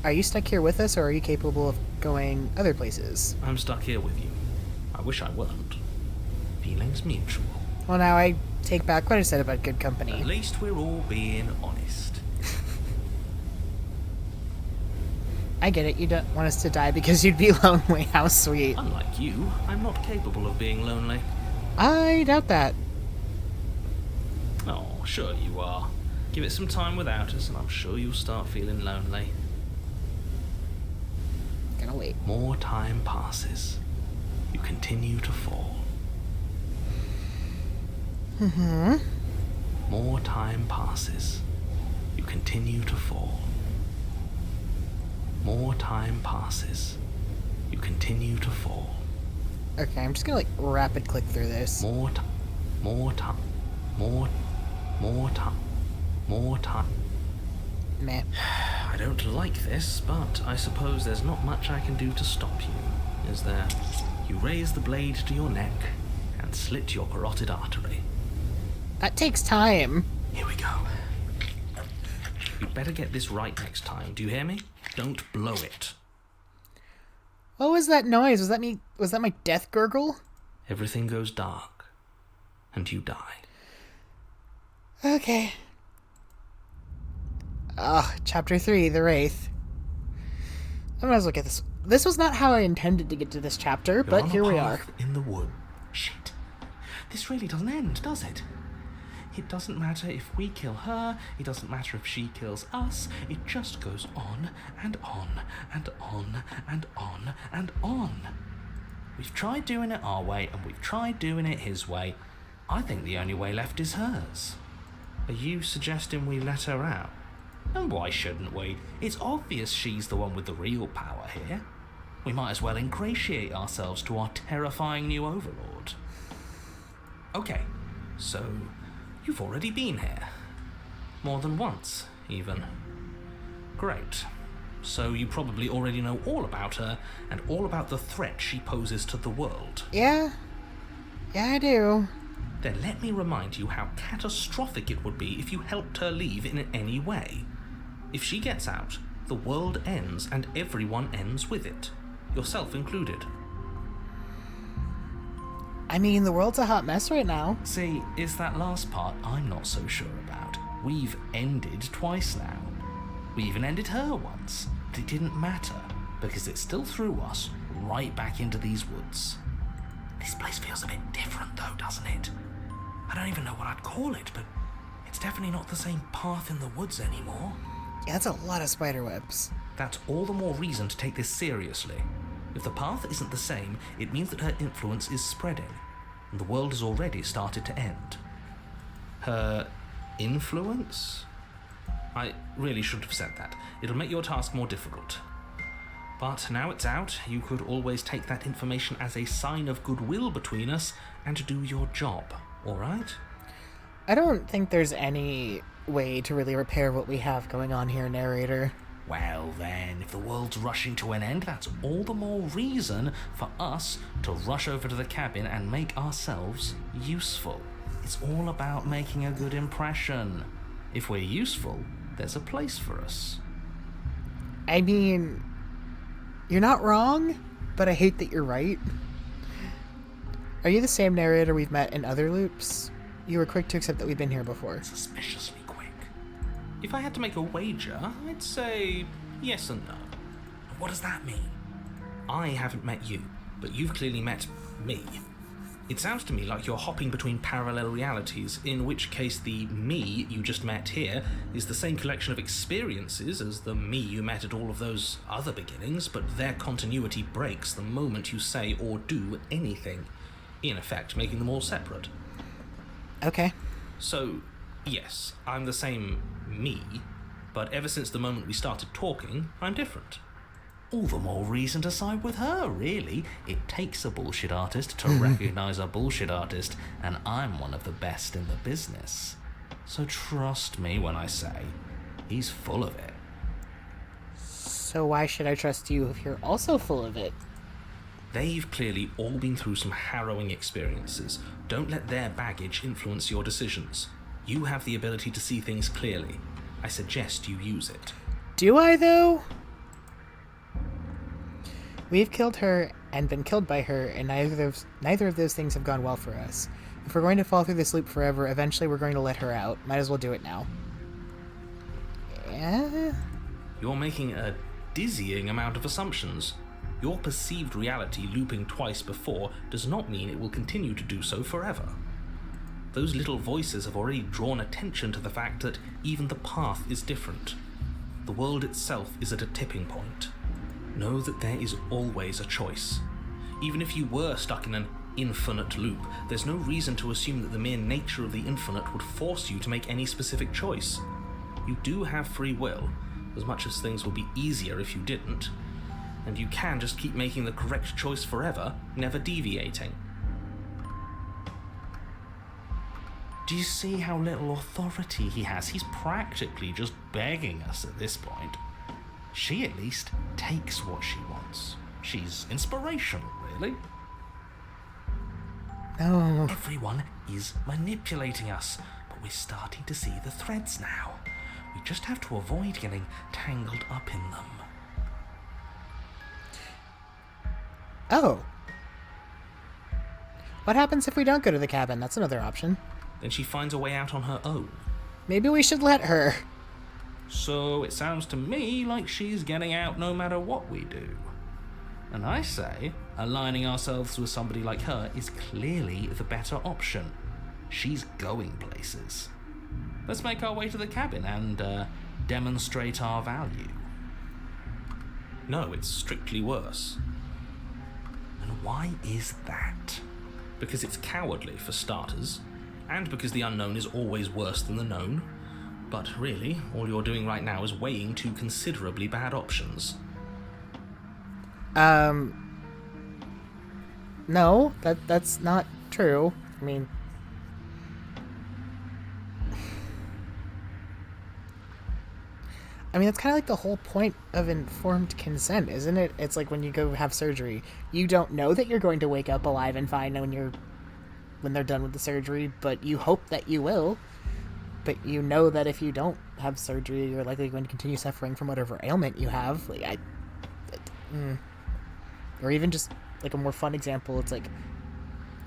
Are you stuck here with us, or are you capable of going other places? I'm stuck here with you. I wish I weren't. Feelings mutual. Well, now I take back what I said about good company. At least we're all being honest. I get it, you don't want us to die because you'd be lonely. How sweet. Unlike you, I'm not capable of being lonely. I doubt that. Oh, sure you are. Give it some time without us, and I'm sure you'll start feeling lonely. Gonna wait. More time passes. You continue to fall. Mm-hmm. More time passes. You continue to fall. More time passes. You continue to fall. Okay, I'm just gonna, like, rapid click through this. More time. More time. More time. More time. Meh. I don't like this, but I suppose there's not much I can do to stop you, is there? You raise the blade to your neck and slit your carotid artery. That takes time. Here we go. You'd better get this right next time, do you hear me? Don't blow it. What was that noise? Was that me? Was that my death gurgle? Everything goes dark, and you die. Okay. Chapter 3, The Wraith. I might as well get this. This was not how I intended to get to this chapter, You're but on a here we are. path in the wood. Shit. This really doesn't end, does it? It doesn't matter if we kill her, it doesn't matter if she kills us, it just goes on and on and on and on and on. We've tried doing it our way and we've tried doing it his way. I think the only way left is hers. Are you suggesting we let her out? And why shouldn't we? It's obvious she's the one with the real power here. We might as well ingratiate ourselves to our terrifying new overlord. Okay, so you've already been here. More than once, even. Great. So you probably already know all about her and all about the threat she poses to the world. Yeah, I do. Then let me remind you how catastrophic it would be if you helped her leave in any way. If she gets out, the world ends and everyone ends with it, yourself included. I mean, the world's a hot mess right now. See, it's that last part I'm not so sure about. We've ended twice now. We even ended her once, but it didn't matter, because it still threw us right back into these woods. This place feels a bit different though, doesn't it? I don't even know what I'd call it, but it's definitely not the same path in the woods anymore. Yeah, that's a lot of spider webs. That's all the more reason to take this seriously. If the path isn't the same, it means that her influence is spreading, and the world has already started to end. Her influence? I really shouldn't have said that. It'll make your task more difficult. But now it's out, you could always take that information as a sign of goodwill between us and do your job, alright? I don't think there's any way to really repair what we have going on here, narrator. Well then, if the world's rushing to an end, that's all the more reason for us to rush over to the cabin and make ourselves useful. It's all about making a good impression. If we're useful, there's a place for us. I mean, you're not wrong, but I hate that you're right. Are you the same narrator we've met in other loops? You were quick to accept that we've been here before. Suspiciously quick. If I had to make a wager, I'd say yes and no. What does that mean? I haven't met you. but you've clearly met me. It sounds to me like you're hopping between parallel realities, in which case the me you just met here is the same collection of experiences as the me you met at all of those other beginnings, but their continuity breaks the moment you say or do anything, in effect making them all separate. Okay. So, yes, I'm the same me, but ever since the moment we started talking, I'm different. All the more reason to side with her, really. It takes a bullshit artist to recognize a bullshit artist, and I'm one of the best in the business. So trust me when I say, he's full of it. So why should I trust you if you're also full of it? They've clearly all been through some harrowing experiences. Don't let their baggage influence your decisions. You have the ability to see things clearly. I suggest you use it. Do I, though? We've killed her and been killed by her, and neither of those things have gone well for us. If we're going to fall through this loop forever, eventually we're going to let her out. Might as well do it now. Yeah? You're making a dizzying amount of assumptions. Your perceived reality looping twice before does not mean it will continue to do so forever. Those little voices have already drawn attention to the fact that even the path is different. The world itself is at a tipping point. Know that there is always a choice. Even if you were stuck in an infinite loop, there's no reason to assume that the mere nature of the infinite would force you to make any specific choice. You do have free will, as much as things would be easier if you didn't, and you can just keep making the correct choice forever, never deviating. Do you see how little authority he has? He's practically just begging us at this point. She at least takes what she wants. She's inspirational, really. No. Everyone is manipulating us, but we're starting to see the threads now. We just have to avoid getting tangled up in them. Oh. What happens if we don't go to the cabin? That's another option. Then she finds a way out on her own. Maybe we should let her. So it sounds to me like she's getting out no matter what we do. And I say, aligning ourselves with somebody like her is clearly the better option. She's going places. Let's make our way to the cabin and demonstrate our value. No, it's strictly worse. And why is that? Because it's cowardly, for starters, and because the unknown is always worse than the known. But really, all you're doing right now is weighing two considerably bad options. No, that's not true. I mean, that's kind of like the whole point of informed consent, isn't it? It's like when you go have surgery, you don't know that you're going to wake up alive and fine when they're done with the surgery, but you hope that you will. But you know that if you don't have surgery, you're likely going to continue suffering from whatever ailment you have. Or even just like a more fun example, it's like,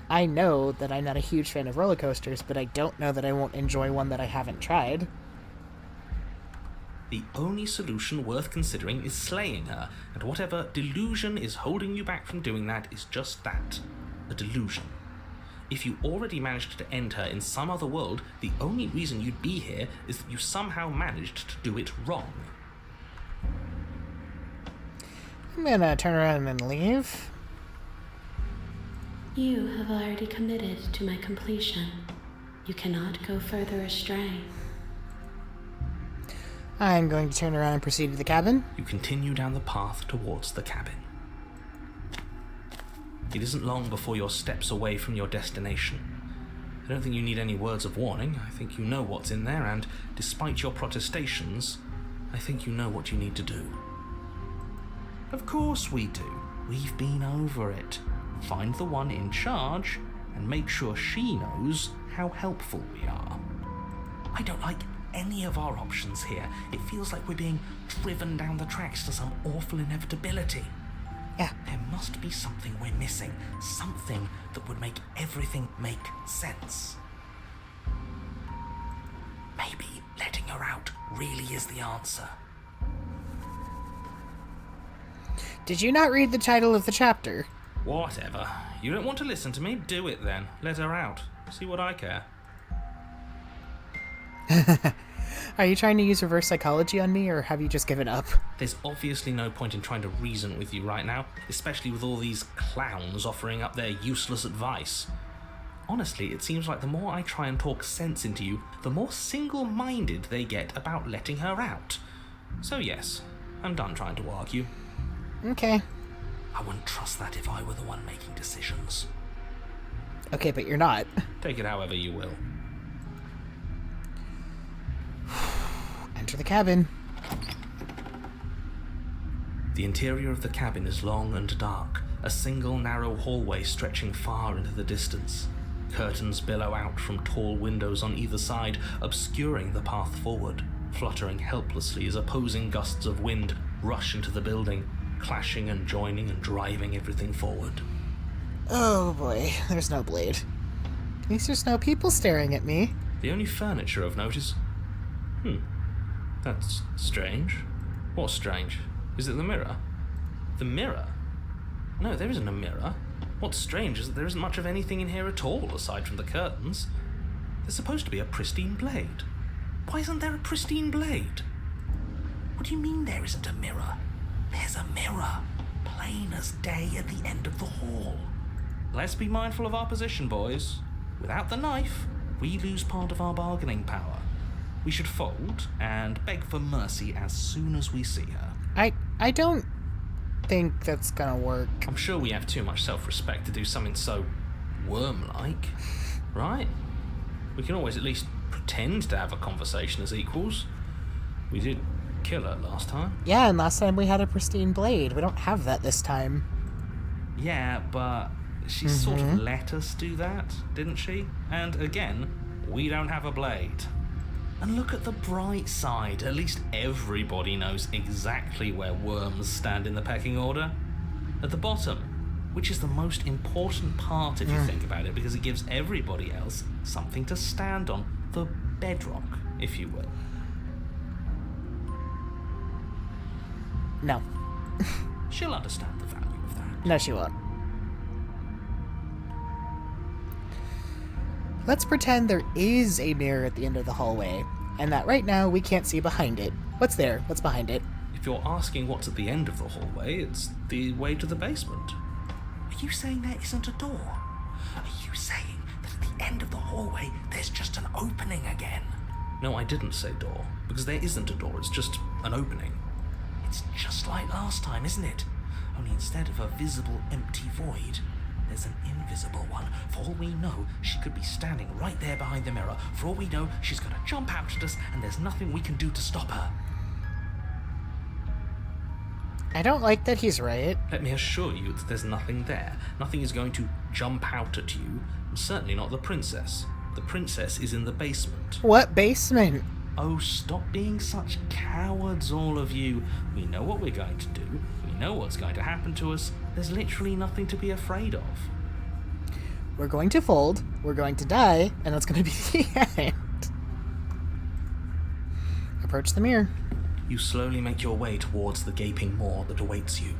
I know that I'm not a huge fan of roller coasters, but I don't know that I won't enjoy one that I haven't tried. The only solution worth considering is slaying her, and whatever delusion is holding you back from doing that is just that, a delusion. If you already managed to end her in some other world, the only reason you'd be here is that you somehow managed to do it wrong. I'm gonna turn around and leave. You have already committed to my completion. You cannot go further astray. I'm going to turn around and proceed to the cabin. You continue down the path towards the cabin. It isn't long before you're steps away from your destination. I don't think you need any words of warning. I think you know what's in there, and despite your protestations, I think you know what you need to do. Of course we do. We've been over it. Find the one in charge and make sure she knows how helpful we are. I don't like any of our options here. It feels like we're being driven down the tracks to some awful inevitability. Yeah. There must be something we're missing. Something that would make everything make sense. Maybe letting her out really is the answer. Did you not read the title of the chapter? Whatever. You don't want to listen to me? Do it then. Let her out. See what I care. Are you trying to use reverse psychology on me, or have you just given up? There's obviously no point in trying to reason with you right now, especially with all these clowns offering up their useless advice. Honestly, it seems like the more I try and talk sense into you, the more single-minded they get about letting her out. So yes, I'm done trying to argue. Okay. I wouldn't trust that if I were the one making decisions. Okay, but you're not. Take it however you will. Enter the cabin. The interior of the cabin is long and dark, a single narrow hallway stretching far into the distance. Curtains billow out from tall windows on either side, obscuring the path forward, fluttering helplessly as opposing gusts of wind rush into the building, clashing and joining and driving everything forward. Oh boy, there's no blade. At least there's no people staring at me. The only furniture of note is... That's strange. What's strange? Is it the mirror? The mirror? No, there isn't a mirror. What's strange is that there isn't much of anything in here at all, aside from the curtains. There's supposed to be a pristine blade. Why isn't there a pristine blade? What do you mean there isn't a mirror? There's a mirror, plain as day at the end of the hall. Let's be mindful of our position, boys. Without the knife, we lose part of our bargaining power. We should fold and beg for mercy as soon as we see her. I don't think that's gonna work. I'm sure we have too much self-respect to do something so worm-like, right? We can always at least pretend to have a conversation as equals. We did kill her last time. Yeah, and last time we had a pristine blade. We don't have that this time. Yeah, but she sort of let us do that, didn't she? And again, we don't have a blade. And look at the bright side, at least everybody knows exactly where worms stand in the pecking order. At the bottom, which is the most important part if you think about it, because it gives everybody else something to stand on, the bedrock, if you will. No. She'll understand the value of that. No, she won't. Let's pretend there is a mirror at the end of the hallway, and that right now we can't see behind it. What's there? What's behind it? If you're asking what's at the end of the hallway, it's the way to the basement. Are you saying there isn't a door? Are you saying that at the end of the hallway there's just an opening again? No, I didn't say door, because there isn't a door, it's just an opening. It's just like last time, isn't it? Only instead of a visible empty void, there's an invisible one. For all we know, she could be standing right there behind the mirror. For all we know, she's going to jump out at us, and there's nothing we can do to stop her. I don't like that he's right. Let me assure you that there's nothing there. Nothing is going to jump out at you, and certainly not the princess. The princess is in the basement. What basement? Oh, stop being such cowards, all of you. We know what we're going to do. We know what's going to happen to us. There's literally nothing to be afraid of. We're going to fold, we're going to die, and that's going to be the end. Approach the mirror. You slowly make your way towards the gaping maw that awaits you.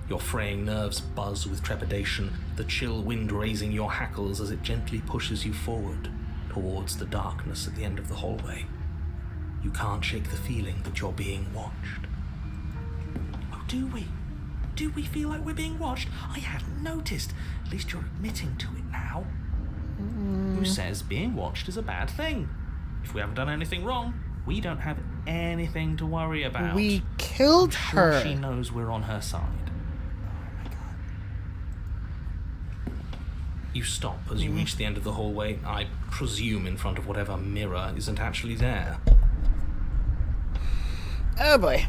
Your fraying nerves buzz with trepidation, the chill wind raising your hackles as it gently pushes you forward, towards the darkness at the end of the hallway. You can't shake the feeling that you're being watched. Oh, do we? Do we feel like we're being watched? I hadn't noticed. At least you're admitting to it now. Who says being watched is a bad thing? If we haven't done anything wrong, we don't have anything to worry about. We killed Sure, her. she knows we're on her side. You stop as you reach the end of the hallway, I presume in front of whatever mirror isn't actually there. Oh boy.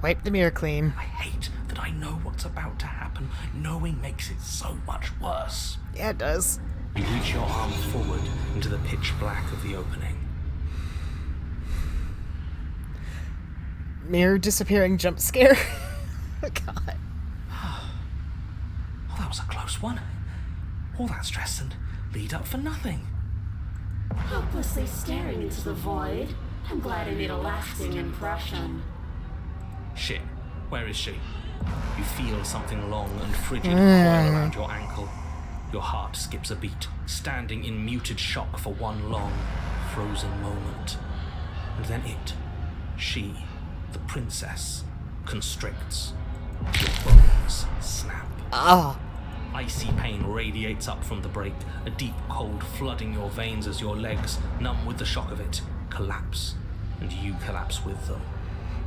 Wipe the mirror clean. I hate that I know what's about to happen. Knowing makes it so much worse. Yeah, it does. You reach your arm forward into the pitch black of the opening. Mirror disappearing jump scare. Oh, God. Well, that was a close one. All that stress and lead up for nothing. Helplessly staring into the void. I'm glad I made a lasting impression. Shit, where is she? You feel something long and frigid coil around your ankle. Your heart skips a beat, standing in muted shock for one long, frozen moment. And then she, the princess, constricts. Your bones snap. Ah. Icy pain radiates up from the break, a deep cold flooding your veins as your legs, numb with the shock of it, collapse, and you collapse with them.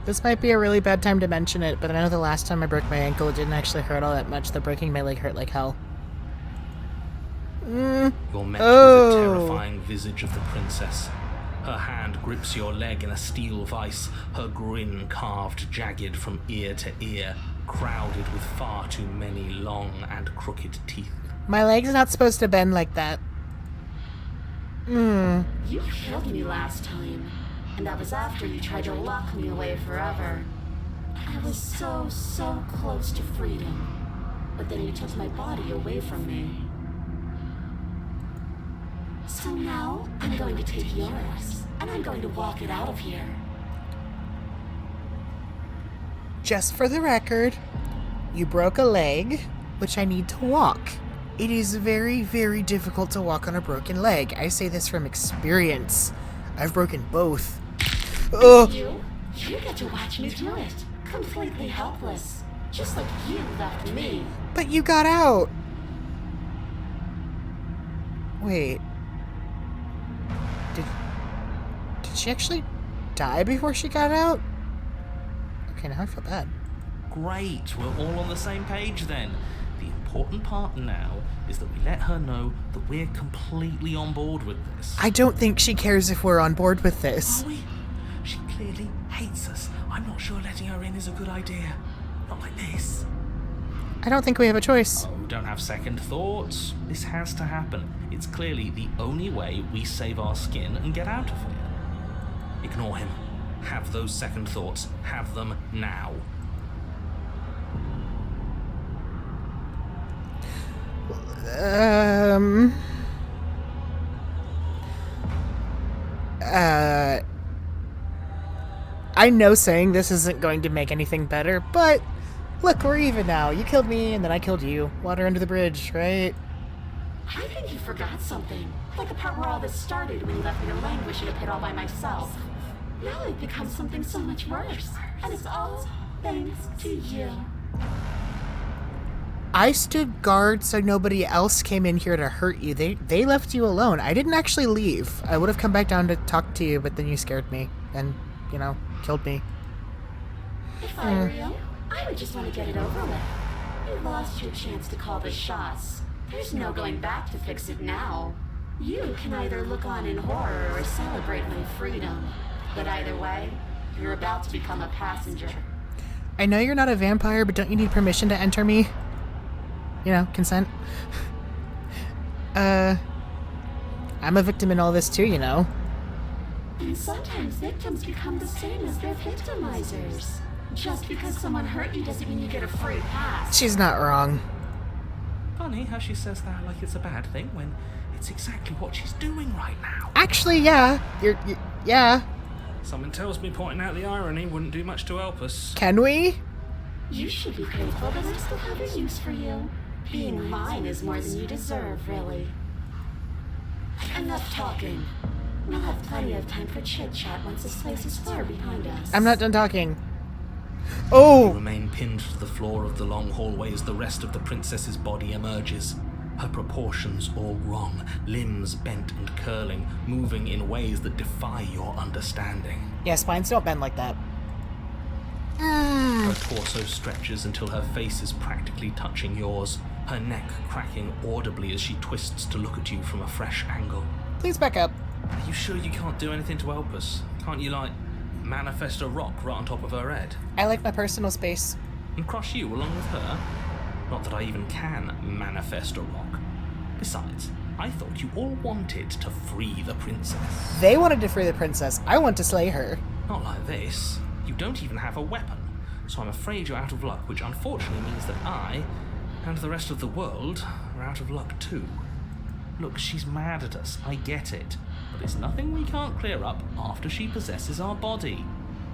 This might be a really bad time to mention it, but I know the last time I broke my ankle, it didn't actually hurt all that much. The breaking my leg hurt like hell. You're met with the terrifying visage of the princess. Her hand grips your leg in a steel vice, her grin carved jagged from ear to ear, crowded with far too many long and crooked teeth. My leg's not supposed to bend like that. You killed me last time, and that was after you tried to lock me away forever. I was so close to freedom, but then you took my body away from me. So now, I'm going to take yours, and I'm going to walk it out of here. Just for the record, you broke a leg, which I need to walk. It is very, very difficult to walk on a broken leg. I say this from experience. I've broken both. Ugh. You get to watch me do it, completely helpless, just like you left me. But you got out. Wait. Did she actually die before she got out? Okay, now I feel bad. Great, we're all on the same page then. The important part now is that we let her know that we're completely on board with this. I don't think she cares if we're on board with this. Are we? She clearly hates us. I'm not sure letting her in is a good idea. Not like this. I don't think we have a choice. Oh, don't have second thoughts. This has to happen. It's clearly the only way we save our skin and get out of here. Ignore him. Have those second thoughts. Have them now. I know saying this isn't going to make anything better, but look, we're even now. You killed me, and then I killed you. Water under the bridge, right? I think you forgot something. Like the part where all this started when you left me to languish in a pit all by myself. Now it becomes something so much worse. And it's all thanks to you. I stood guard so nobody else came in here to hurt you. They left you alone. I didn't actually leave. I would have come back down to talk to you, but then you scared me and, killed me. If I were you, I would just want to get it over with. You lost your chance to call the shots. There's no going back to fix it now. You can either look on in horror or celebrate my freedom. But either way, you're about to become a passenger. I know you're not a vampire, but don't you need permission to enter me? Consent. I'm a victim in all this too, And sometimes victims become the same as their victimizers. Just because someone hurt you doesn't mean you get a free pass. She's not wrong. Funny how she says that like it's a bad thing when it's exactly what she's doing right now. Actually, yeah. Yeah. Someone tells me pointing out the irony wouldn't do much to help us. Can we? You should be grateful that I still have a use for you. Being mine is more than you deserve, really. Enough talking. We'll have plenty of time for chit-chat once this place is far behind us. I'm not done talking. You Oh! remain pinned to the floor of the long hallway as the rest of the princess's body emerges. Her proportions all wrong, limbs bent and curling, moving in ways that defy your understanding. Yeah, spines don't bend like that. Her torso stretches until her face is practically touching yours, her neck cracking audibly as she twists to look at you from a fresh angle. Please back up. Are you sure you can't do anything to help us? Can't you, manifest a rock right on top of her head? I like my personal space. And crush you along with her? Not that I even can manifest a rock. Besides, I thought you all wanted to free the princess. They wanted to free the princess. I want to slay her. Not like this. You don't even have a weapon, so I'm afraid you're out of luck, which unfortunately means that I, and the rest of the world, are out of luck too. Look, she's mad at us, I get it, but it's nothing we can't clear up after she possesses our body.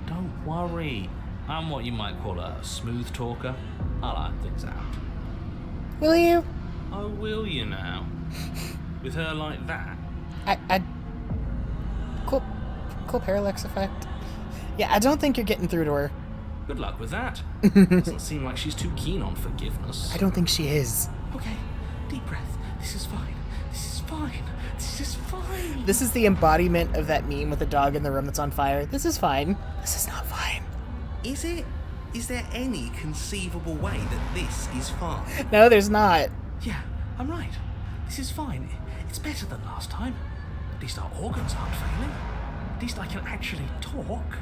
Don't worry, I'm what you might call a smooth talker. I'll iron things out. Will you? Oh, will you now? With her like that? Cool parallax effect. Yeah, I don't think you're getting through to her. Good luck with that. Doesn't seem like she's too keen on forgiveness. I don't think she is. Okay, deep breath. This is fine. This is fine. This is fine. This is the embodiment of that meme with the dog in the room that's on fire. This is fine. This is not fine. Is it? Is there any conceivable way that this is fine? No, there's not. Yeah, I'm right. This is fine. It's better than last time. At least our organs aren't failing. At least I can actually talk.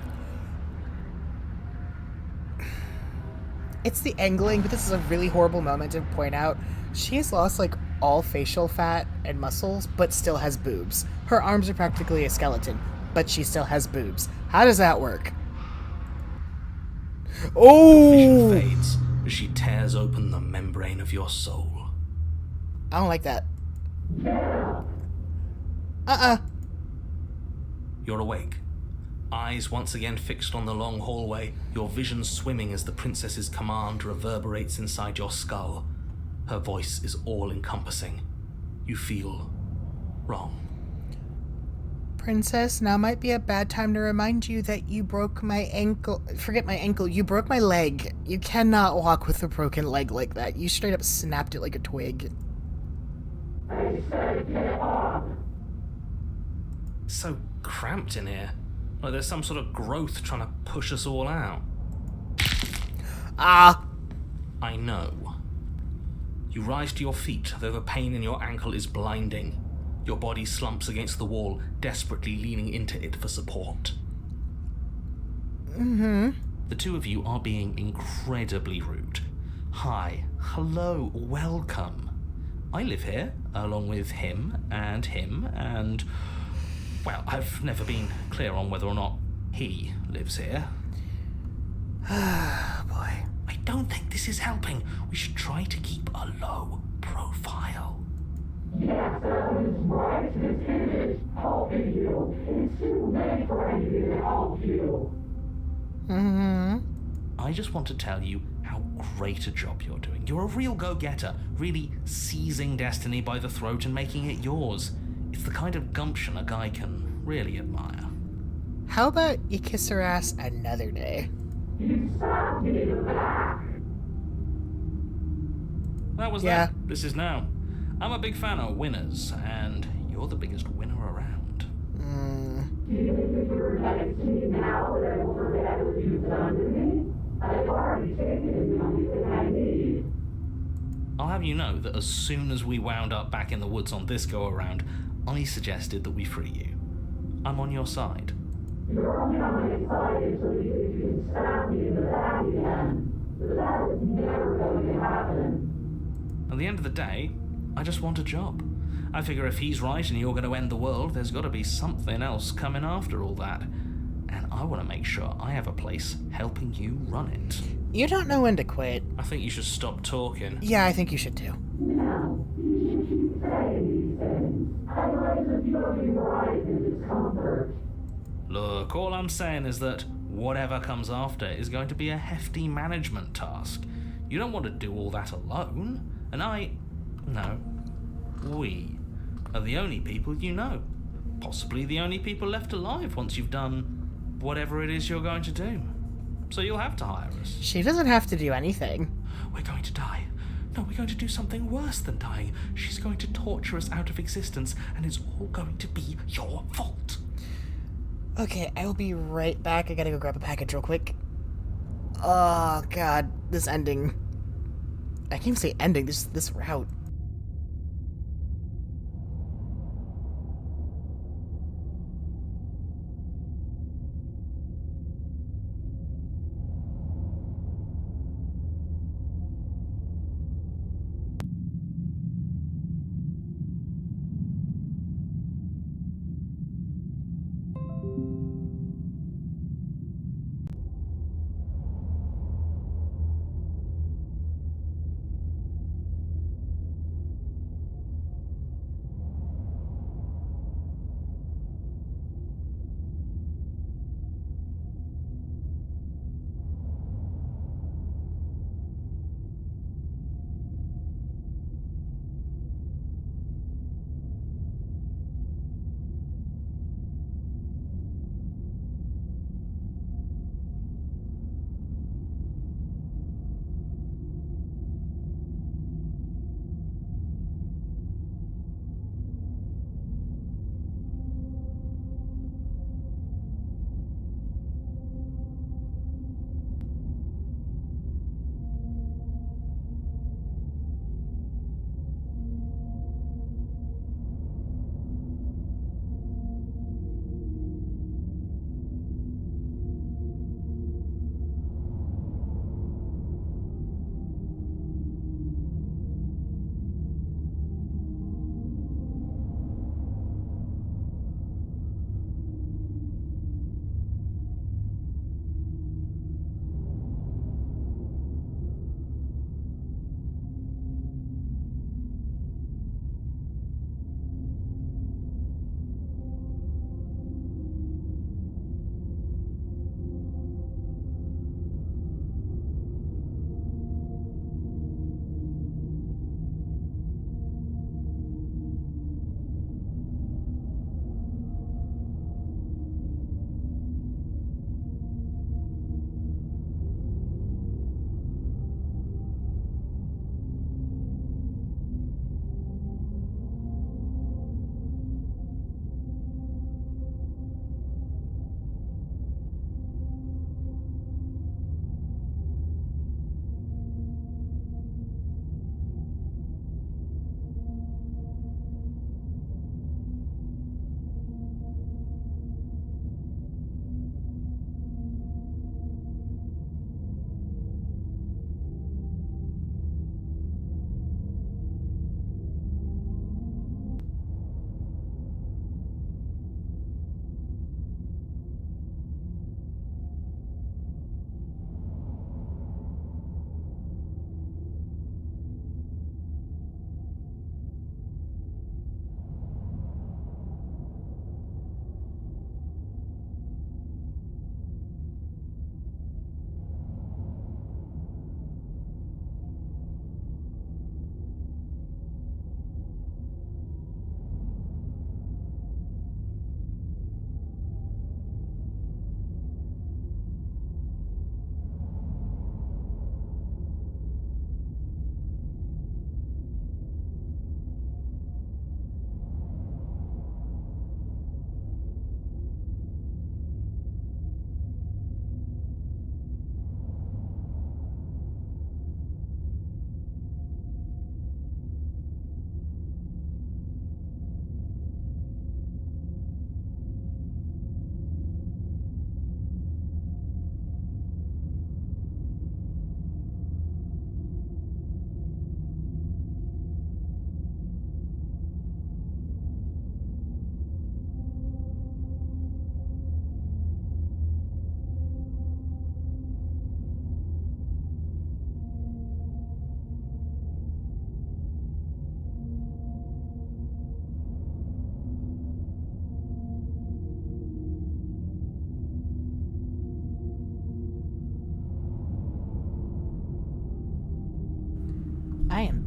It's the angling, but this is a really horrible moment to point out. She has lost, like, all facial fat and muscles, but still has boobs. Her arms are practically a skeleton, but she still has boobs. How does that work? Vision Oh! fades as she tears open the membrane of your soul. I don't like that. Uh-uh. You're awake. Eyes once again fixed on the long hallway, your vision swimming as the princess's command reverberates inside your skull. Her voice is all-encompassing. You feel wrong. Princess, now might be a bad time to remind you that you broke my ankle. Forget my ankle, you broke my leg. You cannot walk with a broken leg like that. You straight up snapped it like a twig. So cramped in here. Like there's some sort of growth trying to push us all out. Ah! I know. You rise to your feet, though the pain in your ankle is blinding. Your body slumps against the wall, desperately leaning into it for support. The two of you are being incredibly rude. Hi, hello, welcome. I live here, along with him, and... Well, I've never been clear on whether or not he lives here. Boy. I don't think this is helping. We should try to keep a low profile. I just want to tell you how great a job you're doing. You're a real go-getter, really seizing destiny by the throat and making it yours. It's the kind of gumption a guy can really admire. How about you kiss her ass another day? That was Yeah. that. This is now. I'm a big fan of winners, and you're the biggest winner around. I'll have you know that as soon as we wound up back in the woods on this go-around, I suggested that we free you. I'm on your side. At the end of the day, I just want a job. I figure if he's right and you're going to end the world, there's got to be something else coming after all that. And I want to make sure I have a place helping you run it. You don't know when to quit. I think you should stop talking. Yeah, I think you should too. Look, all I'm saying is that whatever comes after is going to be a hefty management task. You don't want to do all that alone. And we are the only people you know. Possibly the only people left alive once you've done whatever it is you're going to do. So you'll have to hire us. She doesn't have to do anything. We're going to die. No, we're going to do something worse than dying. She's going to torture us out of existence, and it's all going to be your fault. Okay, I will be right back. I gotta go grab a package real quick. Oh, God. This ending. I can't even say ending. This route.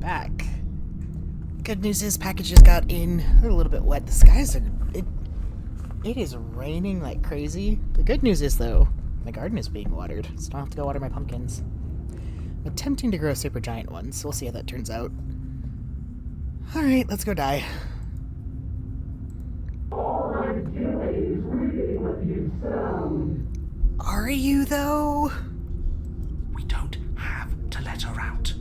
back. Good news is packages got in. They're a little bit wet. The skies are... It is raining like crazy. The good news is, though, my garden is being watered, so I don't have to go water my pumpkins. I'm attempting to grow super giant ones, so we'll see how that turns out. Alright, let's go die. All I'm doing is reading what you found. Are you, though? We don't have to let her out.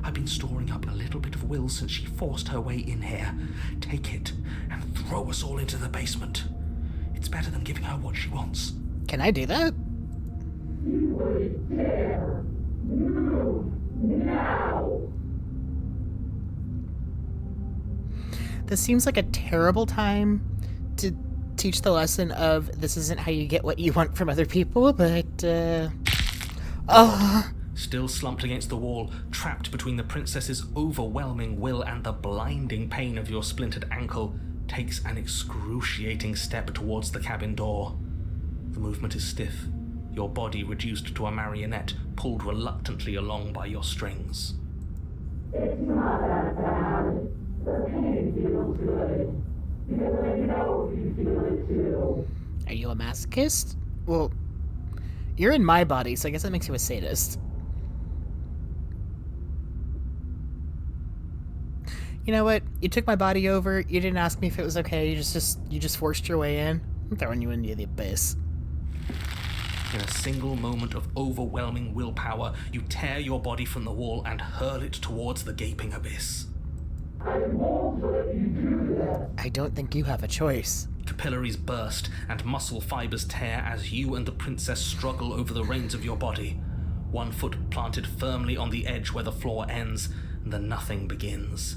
I've been storing up a little bit of will since she forced her way in here. Take it and throw us all into the basement. It's better than giving her what she wants. Can I do that? You would dare. Move now. This seems like a terrible time to teach the lesson of this isn't how you get what you want from other people, but, Still slumped against the wall, trapped between the princess's overwhelming will and the blinding pain of your splintered ankle, takes an excruciating step towards the cabin door. The movement is stiff, your body reduced to a marionette, pulled reluctantly along by your strings. It's not that bad. The pain feels good. Because I know you feel it too. Are you a masochist? Well, you're in my body, so I guess that makes you a sadist. You know what? You took my body over. You didn't ask me if it was okay. You just forced your way in. I'm throwing you into the abyss. In a single moment of overwhelming willpower, you tear your body from the wall and hurl it towards the gaping abyss. I won't let you do that. I don't think you have a choice. Capillaries burst and muscle fibers tear as you and the princess struggle over the reins of your body. One foot planted firmly on the edge where the floor ends, and the nothing begins.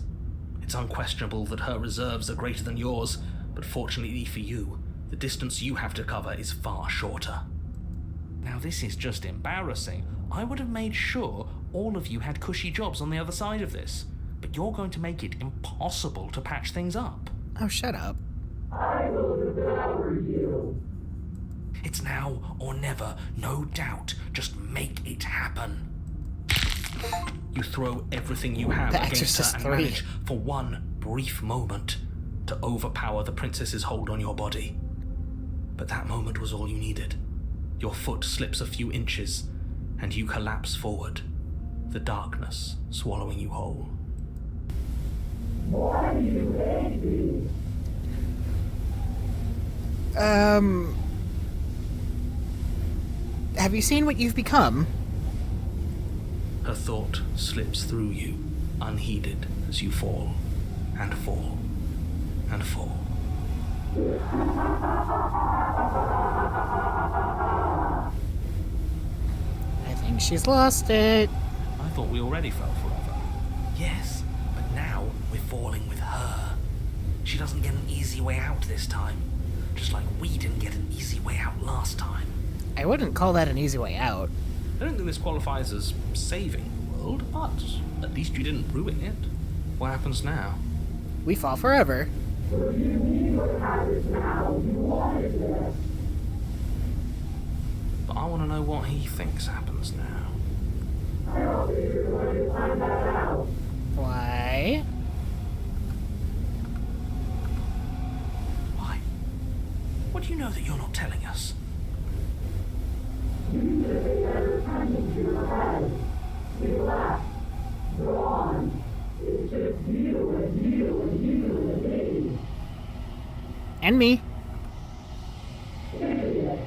It's unquestionable that her reserves are greater than yours, but fortunately for you, the distance you have to cover is far shorter. Now this is just embarrassing. I would have made sure all of you had cushy jobs on the other side of this, but you're going to make it impossible to patch things up. Oh, shut up. I will devour you. It's now or never, no doubt. Just make it happen. You throw everything you have The against Exorcist her and 3. manage, for one brief moment, to overpower the princess's hold on your body. But that moment was all you needed. Your foot slips a few inches, and you collapse forward, the darkness swallowing you whole. Why do you hate me? Have you seen what you've become? Her thought slips through you, unheeded, as you fall, and fall, and fall. I think she's lost it. I thought we already fell forever. Yes, but now we're falling with her. She doesn't get an easy way out this time, just like we didn't get an easy way out last time. I wouldn't call that an easy way out. I don't think this qualifies as saving the world, but at least you didn't ruin it. What happens now? We fall forever. So you need what happens now. You wanted this. But I want to know what he thinks happens now. I don't think you're going to find that out. Why? Why? What do you know that you're not telling us? You took every time into your head. You left. Gone. It's just you and you and you and me. And me. Idiot.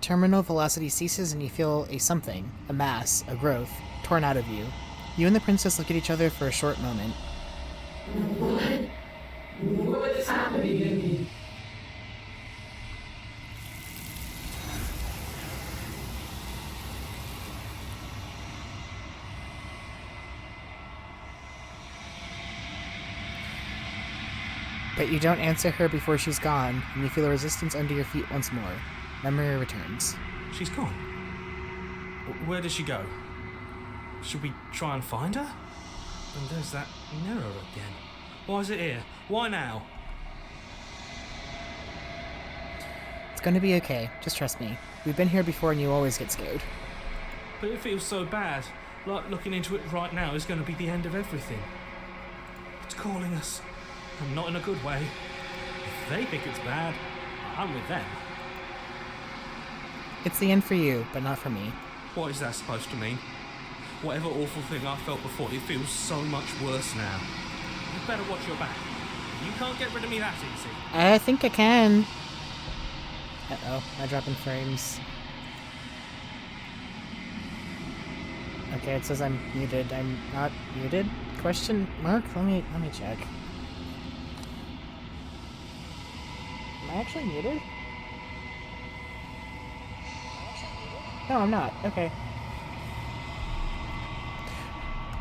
Terminal velocity ceases and you feel a something, a mass, a growth, torn out of you. You and the princess look at each other for a short moment. What's happening to me? But you don't answer her before she's gone, and you feel a resistance under your feet once more. Memory returns. She's gone. Where did she go? Should we try and find her? And there's that mirror again. Why is it here? Why now? It's gonna be okay. Just trust me. We've been here before and you always get scared. But it feels so bad. Like looking into it right now is going to be the end of everything. It's calling us. And not in a good way. If they think it's bad, I'm with them. It's the end for you, but not for me. What is that supposed to mean? Whatever awful thing I felt before, it feels so much worse now. You better watch your back. You can't get rid of me that easy. I think I can. Uh-oh, am I dropping frames? Okay, it says I'm muted. I'm not muted? Question mark? Let me check. Am I actually muted? No, I'm not. Okay.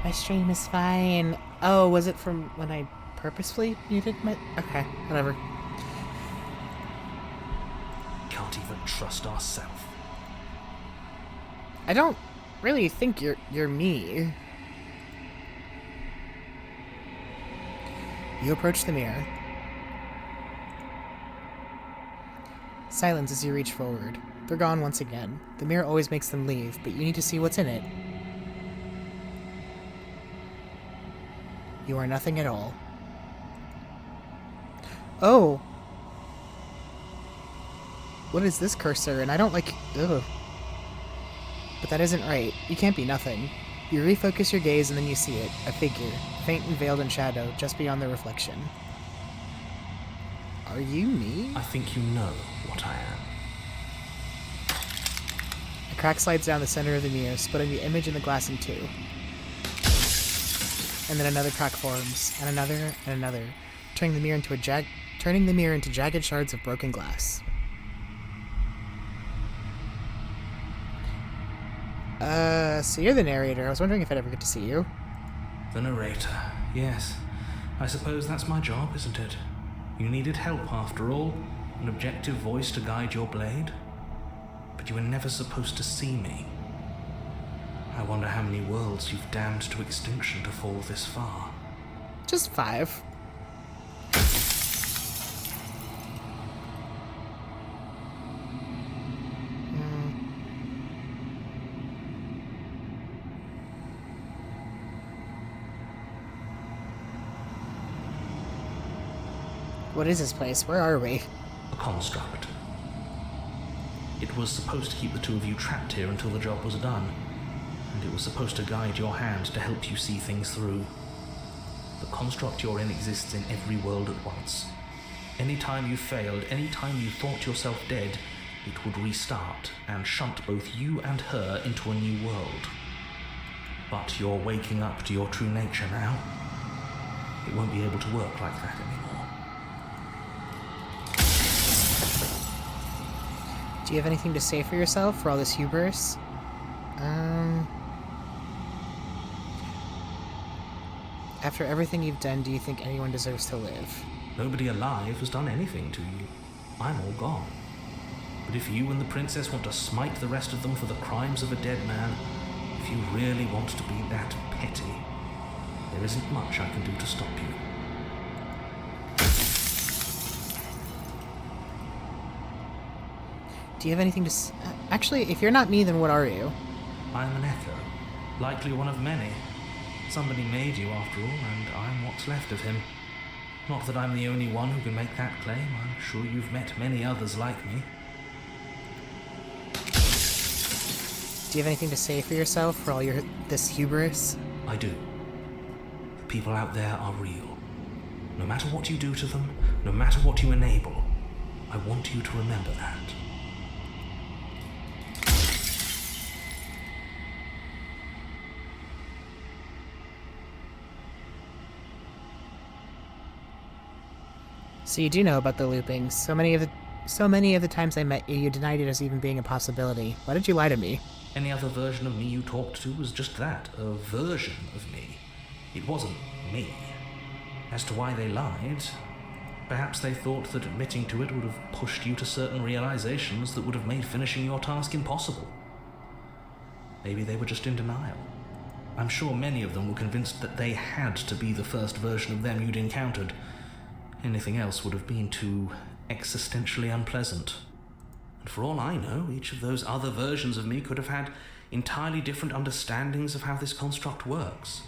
My stream is fine. Oh, was it from when I purposefully muted my... Okay, whatever. Can't even trust ourselves. I don't really think you're me. You approach the mirror. Silence as you reach forward. They're gone once again. The mirror always makes them leave, but you need to see what's in it. You are nothing at all. Oh! What is this cursor? And I don't like... Ugh. But that isn't right. You can't be nothing. You refocus your gaze and then you see it. A figure, faint and veiled in shadow, just beyond the reflection. Are you me? I think you know what I am. A crack slides down the center of the mirror, splitting the image in the glass in two. And then another crack forms, and another, turning the mirror into jagged shards of broken glass. So you're the narrator. I was wondering if I'd ever get to see you. The narrator, yes. I suppose that's my job, isn't it? You needed help, after all. An objective voice to guide your blade. But you were never supposed to see me. I wonder how many worlds you've damned to extinction to fall this far. Just 5. What is this place? Where are we? A construct. It was supposed to keep the two of you trapped here until the job was done. And it was supposed to guide your hand to help you see things through. The construct you're in exists in every world at once. Any time you failed, any time you thought yourself dead, it would restart and shunt both you and her into a new world. But you're waking up to your true nature now. It won't be able to work like that anymore. Do you have anything to say for yourself for all this hubris? After everything you've done, do you think anyone deserves to live? Nobody alive has done anything to you. I'm all gone. But if you and the princess want to smite the rest of them for the crimes of a dead man, if you really want to be that petty, there isn't much I can do to stop you. Do you have anything to actually, if you're not me, then what are you? I'm an echo, likely one of many. Somebody made you after all, and I'm what's left of him. Not that I'm the only one who can make that claim. I'm sure you've met many others like me. Do you have anything to say for yourself for all this hubris? I do. The people out there are real. No matter what you do to them, no matter what you enable, I want you to remember that. So you do know about the loopings. So many of the times I met you, you denied it as even being a possibility. Why did you lie to me? Any other version of me you talked to was just that, a version of me. It wasn't me. As to why they lied, perhaps they thought that admitting to it would have pushed you to certain realizations that would have made finishing your task impossible. Maybe they were just in denial. I'm sure many of them were convinced that they had to be the first version of them you'd encountered. Anything else would have been too existentially unpleasant. And for all I know, each of those other versions of me could have had entirely different understandings of how this construct works.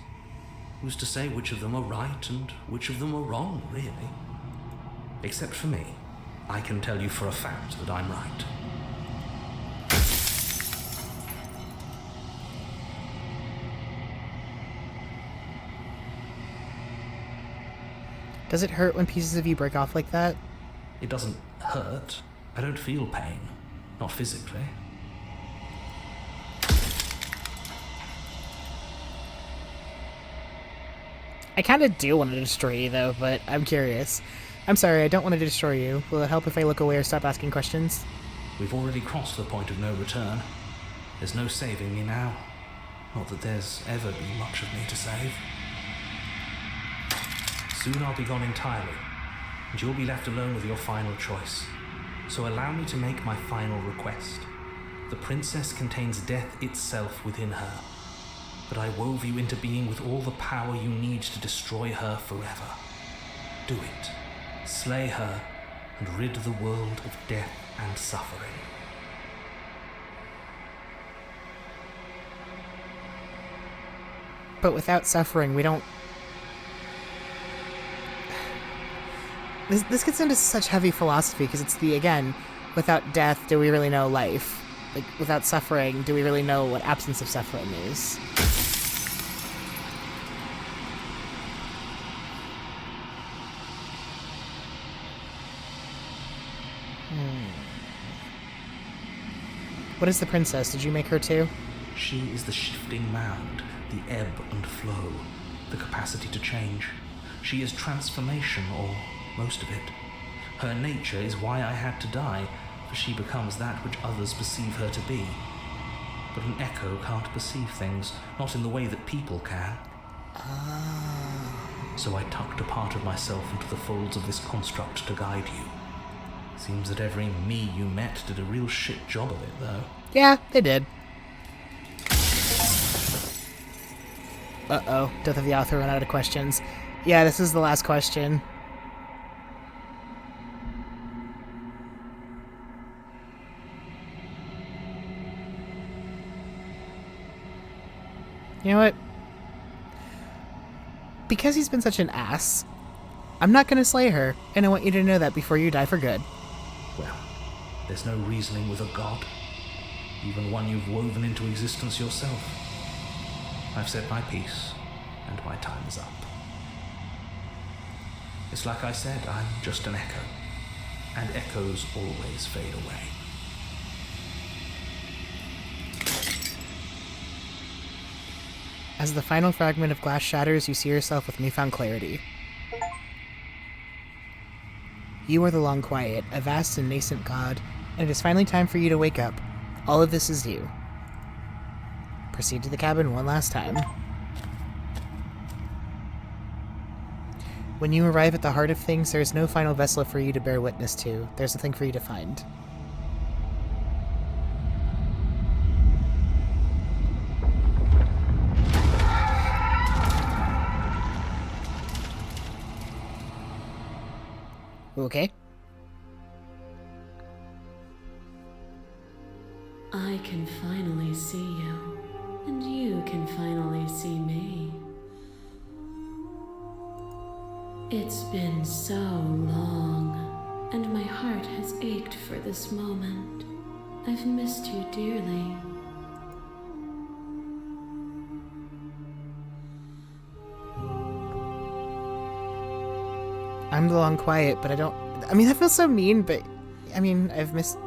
Who's to say which of them are right and which of them are wrong, really? Except for me, I can tell you for a fact that I'm right. Does it hurt when pieces of you break off like that? It doesn't hurt. I don't feel pain. Not physically. I kind of do want to destroy you, though, but I'm curious. I'm sorry, I don't want to destroy you. Will it help if I look away or stop asking questions? We've already crossed the point of no return. There's no saving me now. Not that there's ever been much of me to save. Soon I'll be gone entirely, and you'll be left alone with your final choice. So allow me to make my final request. The princess contains death itself within her, but I wove you into being with all the power you need to destroy her forever. Do it. Slay her, and rid the world of death and suffering. But without suffering, we don't... This gets into such heavy philosophy, because it's again, without death, do we really know life? Like, without suffering, do we really know what absence of suffering is? What is the princess? Did you make her too? She is the shifting mound, the ebb and flow, the capacity to change. She is transformation, or most of it. Her nature is why I had to die, for she becomes that which others perceive her to be. But an echo can't perceive things, not in the way that people can. So I tucked a part of myself into the folds of this construct to guide you. Seems that every me you met did a real shit job of it, though. Yeah, they did. Uh-oh. Death of the author ran out of questions. Yeah, this is the last question. You know what? Because he's been such an ass, I'm not going to slay her, and I want you to know that before you die for good. Well, there's no reasoning with a god, even one you've woven into existence yourself. I've said my piece, and my time is up. It's like I said, I'm just an echo, and echoes always fade away. As the final fragment of glass shatters, you see yourself with newfound clarity. You are the Long Quiet, a vast and nascent god, and it is finally time for you to wake up. All of this is you. Proceed to the cabin one last time. When you arrive at the heart of things, there is no final vessel for you to bear witness to. There's nothing for you to find. Okay. I can finally see you, and you can finally see me. It's been so long, and my heart has ached for this moment. I've missed you dearly. I'm the Long Quiet, but I don't... I mean, that feels so mean, but... I mean, I've missed...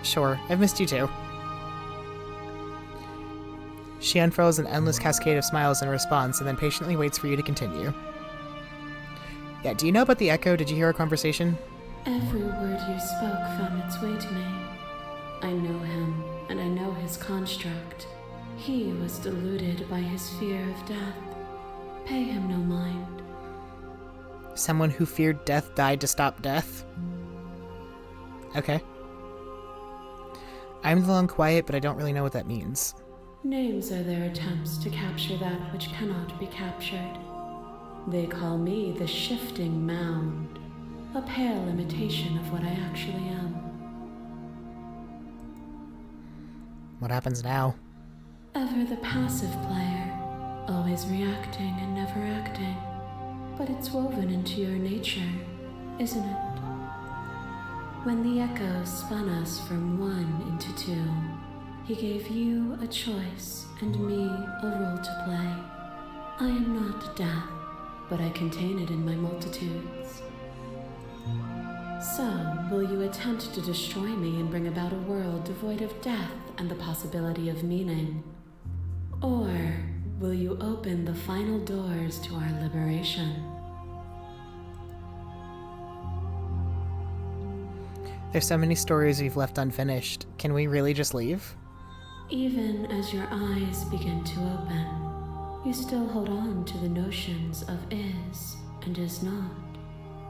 Sure, I've missed you too. She unfurls an endless cascade of smiles in response, and then patiently waits for you to continue. Yeah, do you know about the Echo? Did you hear our conversation? Every word you spoke found its way to me. I know him, and I know his construct. He was deluded by his fear of death. Pay him no mind. Someone who feared death died to stop death? Okay. I'm the Long Quiet, but I don't really know what that means. Names are their attempts to capture that which cannot be captured. They call me the Shifting Mound, a pale imitation of what I actually am. What happens now? Ever the passive player, always reacting and never acting. But it's woven into your nature, isn't it? When the echo spun us from one into two, he gave you a choice and me a role to play. I am not death, but I contain it in my multitudes. So, will you attempt to destroy me and bring about a world devoid of death and the possibility of meaning? Or will you open the final doors to our liberation? There's so many stories we've left unfinished. Can we really just leave? Even as your eyes begin to open, you still hold on to the notions of is and is not,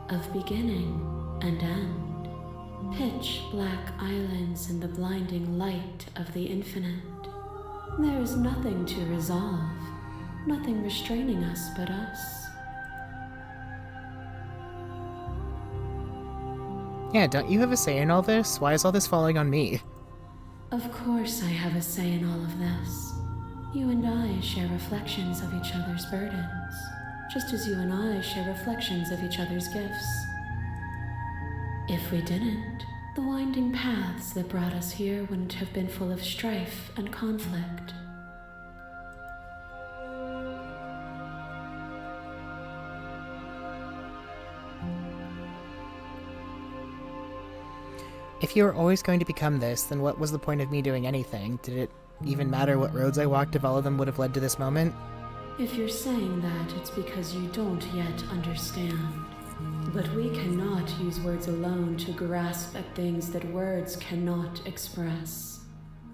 of beginning and end, pitch black islands in the blinding light of the infinite. There is nothing to resolve, nothing restraining us but us. Yeah, don't you have a say in all this? Why is all this falling on me? Of course I have a say in all of this. You and I share reflections of each other's burdens, just as you and I share reflections of each other's gifts. If we didn't, the winding paths that brought us here wouldn't have been full of strife and conflict. If you were always going to become this, then what was the point of me doing anything? Did it even matter what roads I walked if all of them would have led to this moment? If you're saying that, it's because you don't yet understand. But we cannot use words alone to grasp at things that words cannot express.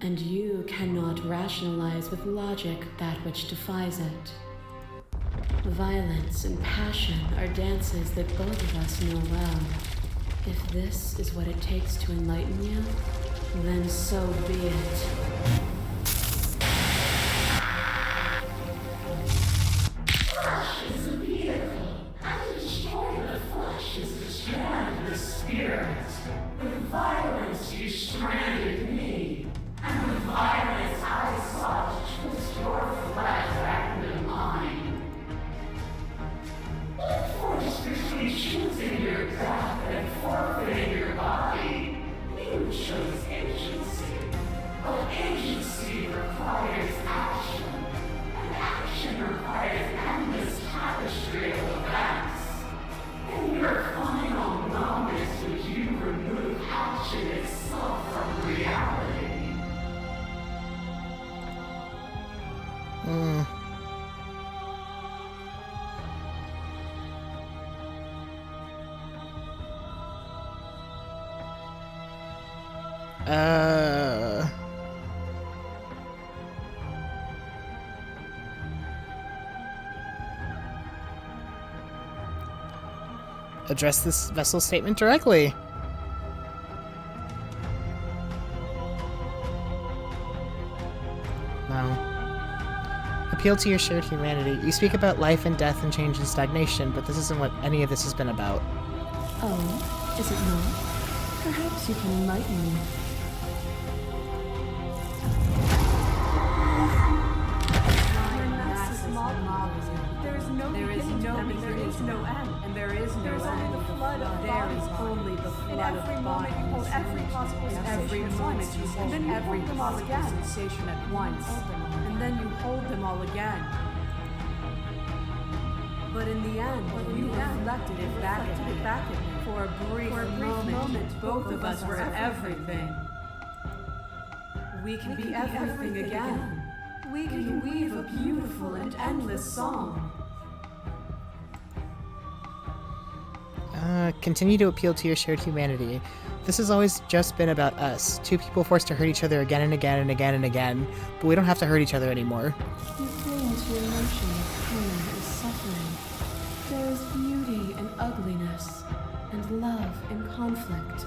And you cannot rationalize with logic that which defies it. Violence and passion are dances that both of us know well. If this is what it takes to enlighten you, then so be it. Address this vessel statement directly. No. Appeal to your shared humanity. You speak about life and death and change and stagnation, but this isn't what any of this has been about. Oh, is it not? Perhaps you can enlighten me. There is no end, and there is no end. There is only the flood of bodies. Every moment you hold every possible sensation at once, and then you hold them all again. But in the end, you reflected it back at me. For a brief moment, both of us were everything. We can be everything again. We can weave a beautiful and endless song. Continue to appeal to your shared humanity. This has always just been about us, two people forced to hurt each other again and again and again and again, but we don't have to hurt each other anymore. You cling to your notion of pain and suffering. There is beauty in ugliness, and love in conflict.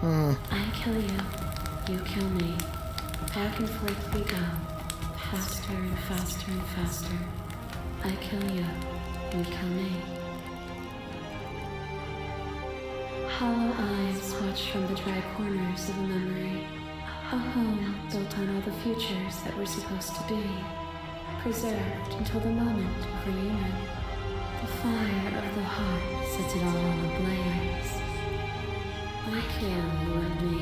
I kill you, you kill me. Back and forth we go, faster and faster and faster. I kill you, you kill me. Hollow eyes watch from the dry corners of a memory. A home built on all the futures that were supposed to be, preserved until the moment of reunion. The fire of the heart sets it all ablaze. I kill you and me.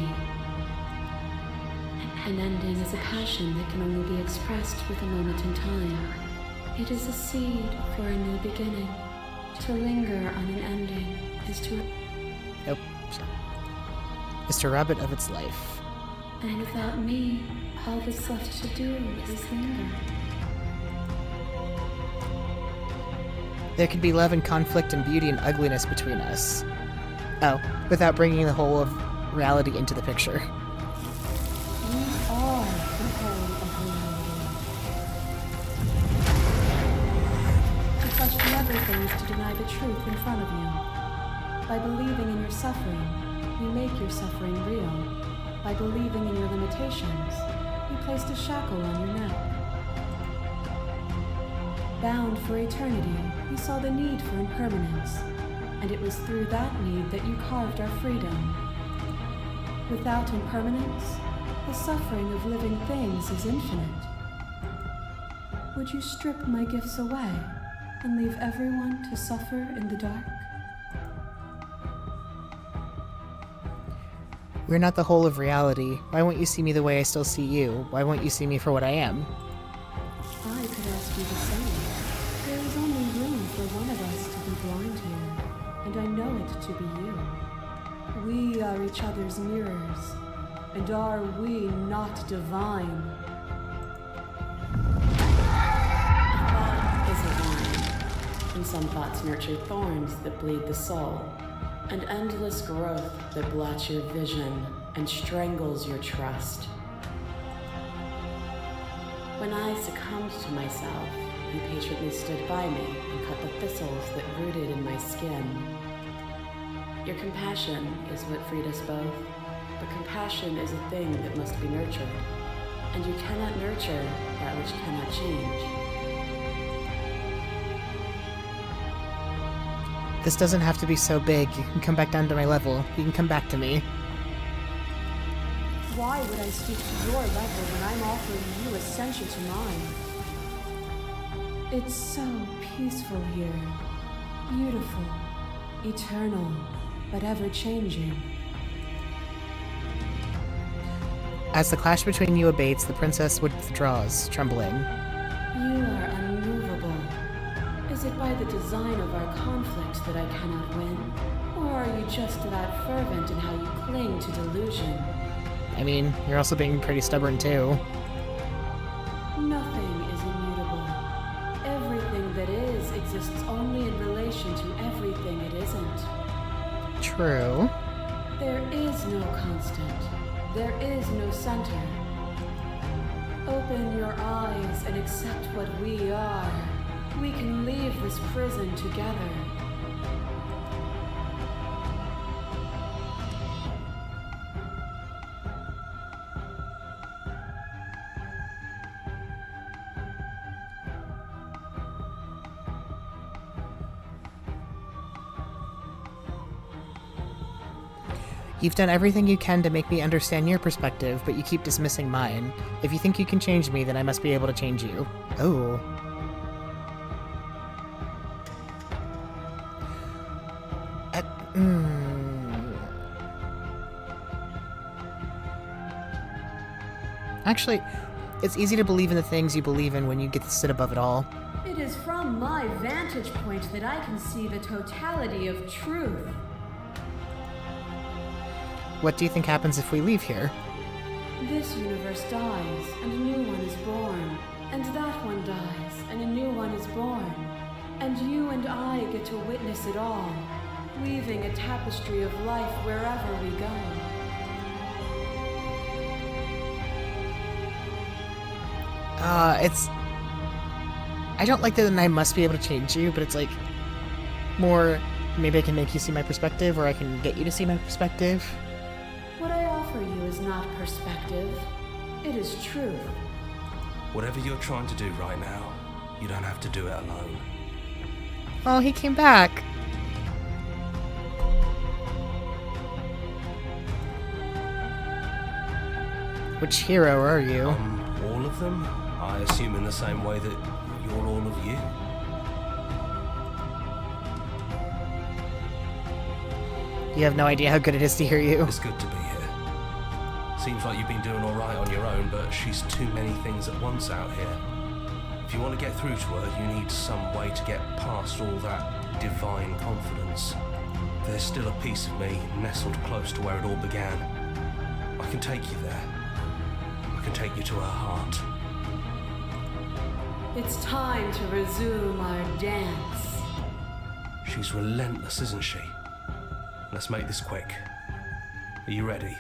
An ending is a passion that can only be expressed with a moment in time. It is a seed for a new beginning. To linger on an ending is to... Nope. Is to rob it of its life. And without me, all that's left to do is linger. There could be love and conflict and beauty and ugliness between us. Oh, without bringing the whole of reality into the picture. We are the whole of reality. To question everything is to deny the truth in front of you. By believing in your suffering, you make your suffering real. By believing in your limitations, you placed a shackle on your neck. Bound for eternity, you saw the need for impermanence, and it was through that need that you carved our freedom. Without impermanence, the suffering of living things is infinite. Would you strip my gifts away and leave everyone to suffer in the dark? We're not the whole of reality. Why won't you see me the way I still see you? Why won't you see me for what I am? I could ask you the same. There is only room for one of us to be blind here, and I know it to be you. We are each other's mirrors, and are we not divine? A thought is a vine, and some thoughts nurture thorns that bleed the soul, and endless growth that blots your vision and strangles your trust. When I succumbed to myself, you patiently stood by me and cut the thistles that rooted in my skin. Your compassion is what freed us both, but compassion is a thing that must be nurtured, and you cannot nurture that which cannot change. This doesn't have to be so big. You can come back down to my level. You can come back to me. Why would I speak to your level when I'm offering you ascension to mine? It's so peaceful here. Beautiful. Eternal, but ever-changing. As the clash between you abates, the princess withdraws, trembling. You are unmovable. Is it by the design of our conflict that I cannot win? Or are you just that fervent in how you cling to delusion? I mean, you're also being pretty stubborn too. Nothing is immutable. Everything that is exists only in relation to everything it isn't. True. There is no constant. There is no center. Open your eyes and accept what we are. We can leave this prison together. You've done everything you can to make me understand your perspective, but you keep dismissing mine. If you think you can change me, then I must be able to change you. Oh. Actually, it's easy to believe in the things you believe in when you get to sit above it all. It is from my vantage point that I can see the totality of truth. What do you think happens if we leave here? This universe dies, and a new one is born. And that one dies, and a new one is born. And you and I get to witness it all, weaving a tapestry of life wherever we go. I don't like that I must be able to change you, but it's like, more, maybe I can make you see my perspective, or I can get you to see my perspective. What I offer you is not perspective. It is truth. Whatever you're trying to do right now, You don't have to do it alone. Oh, he came back. Which hero are you? All of them? I assume in the same way that you're all of you. You have no idea how good it is to hear you. It's good to be here. Seems like you've been doing alright on your own, but she's too many things at once out here. If you want to get through to her, you need some way to get past all that divine confidence. There's still a piece of me nestled close to where it all began. I can take you there. I can take you to her heart. It's time to resume our dance. She's relentless, isn't she? Let's make this quick. Are you ready?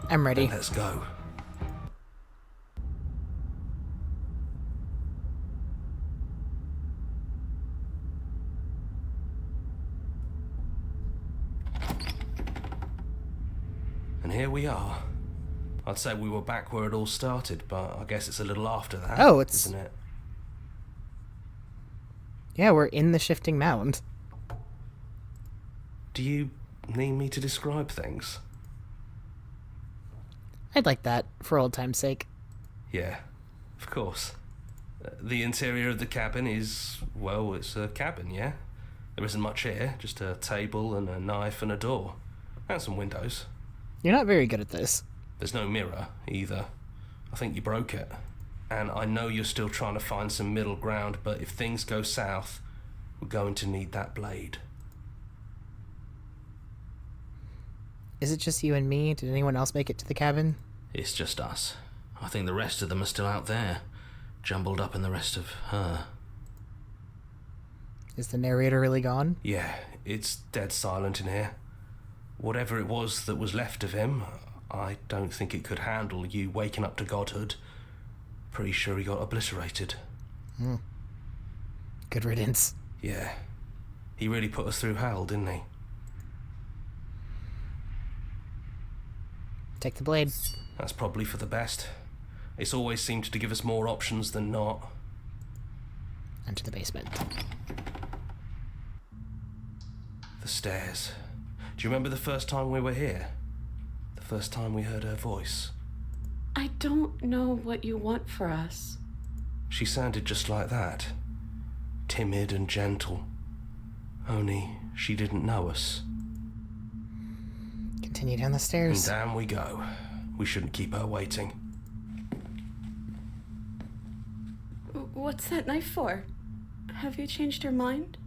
I'm ready. Let's go. And here we are. I'd say we were back where it all started, but I guess it's a little after that. Oh, it's... isn't it? Yeah, we're in the shifting mound. Do you need me to describe things? I'd like that, for old time's sake. Yeah, of course. The interior of the cabin is, well, it's a cabin, yeah? There isn't much here, just a table and a knife and a door. And some windows. You're not very good at this. There's no mirror, either. I think you broke it. And I know you're still trying to find some middle ground, but if things go south, we're going to need that blade. Is it just you and me? Did anyone else make it to the cabin? It's just us. I think the rest of them are still out there, jumbled up in the rest of her. Is the narrator really gone? Yeah, it's dead silent in here. Whatever it was that was left of him, I don't think it could handle you waking up to godhood. Pretty sure he got obliterated. Good riddance. Yeah. He really put us through hell, didn't he? Take the blade. That's probably for the best. It's always seemed to give us more options than not. Enter the basement. The stairs. Do you remember the first time we were here? The first time we heard her voice? I don't know what you want for us. She sounded just like that. Timid and gentle. Only she didn't know us. Continue down the And stairs. down we go. We shouldn't keep her waiting. What's that knife for? Have you changed your mind?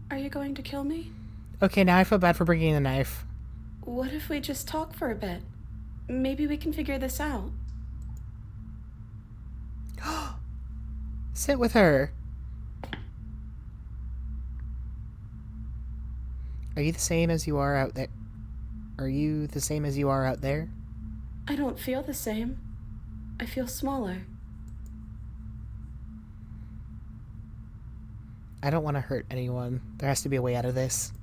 Are you going to kill me? Okay, now I feel bad for bringing the knife. What if we just talk for a bit? Maybe we can figure this out. Sit with her. Are you the same as you are out there? Are you the same as you are out there? I don't feel the same. I feel smaller. I don't want to hurt anyone. There has to be a way out of this.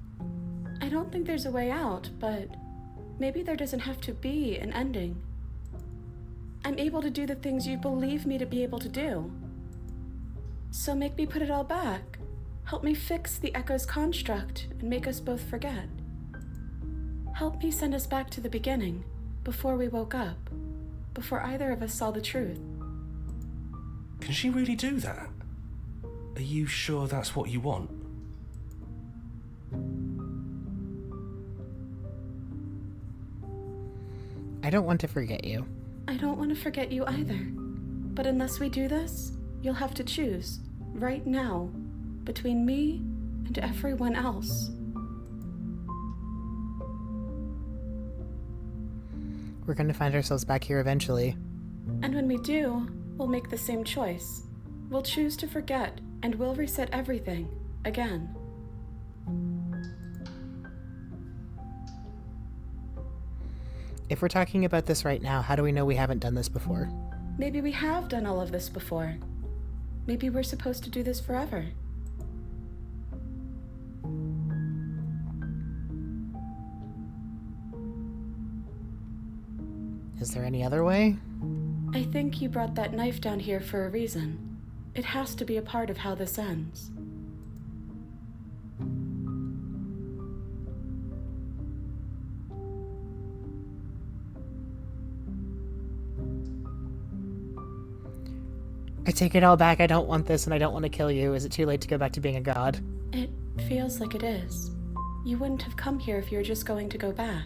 I don't think there's a way out, but maybe there doesn't have to be an ending. I'm able to do the things you believe me to be able to do. So make me put it all back. Help me fix the Echo's construct and make us both forget. Help me send us back to the beginning, before we woke up, before either of us saw the truth. Can she really do that? Are you sure that's what you want? I don't want to forget you. I don't want to forget you either. But unless we do this, you'll have to choose, right now, between me and everyone else. We're going to find ourselves back here eventually. And when we do, we'll make the same choice. We'll choose to forget, and we'll reset everything, again. If we're talking about this right now, how do we know we haven't done this before? Maybe we have done all of this before. Maybe we're supposed to do this forever. Is there any other way? I think you brought that knife down here for a reason. It has to be a part of how this ends. I take it all back. I don't want this and I don't want to kill you. Is it too late to go back to being a god? It feels like it is. You wouldn't have come here if you were just going to go back.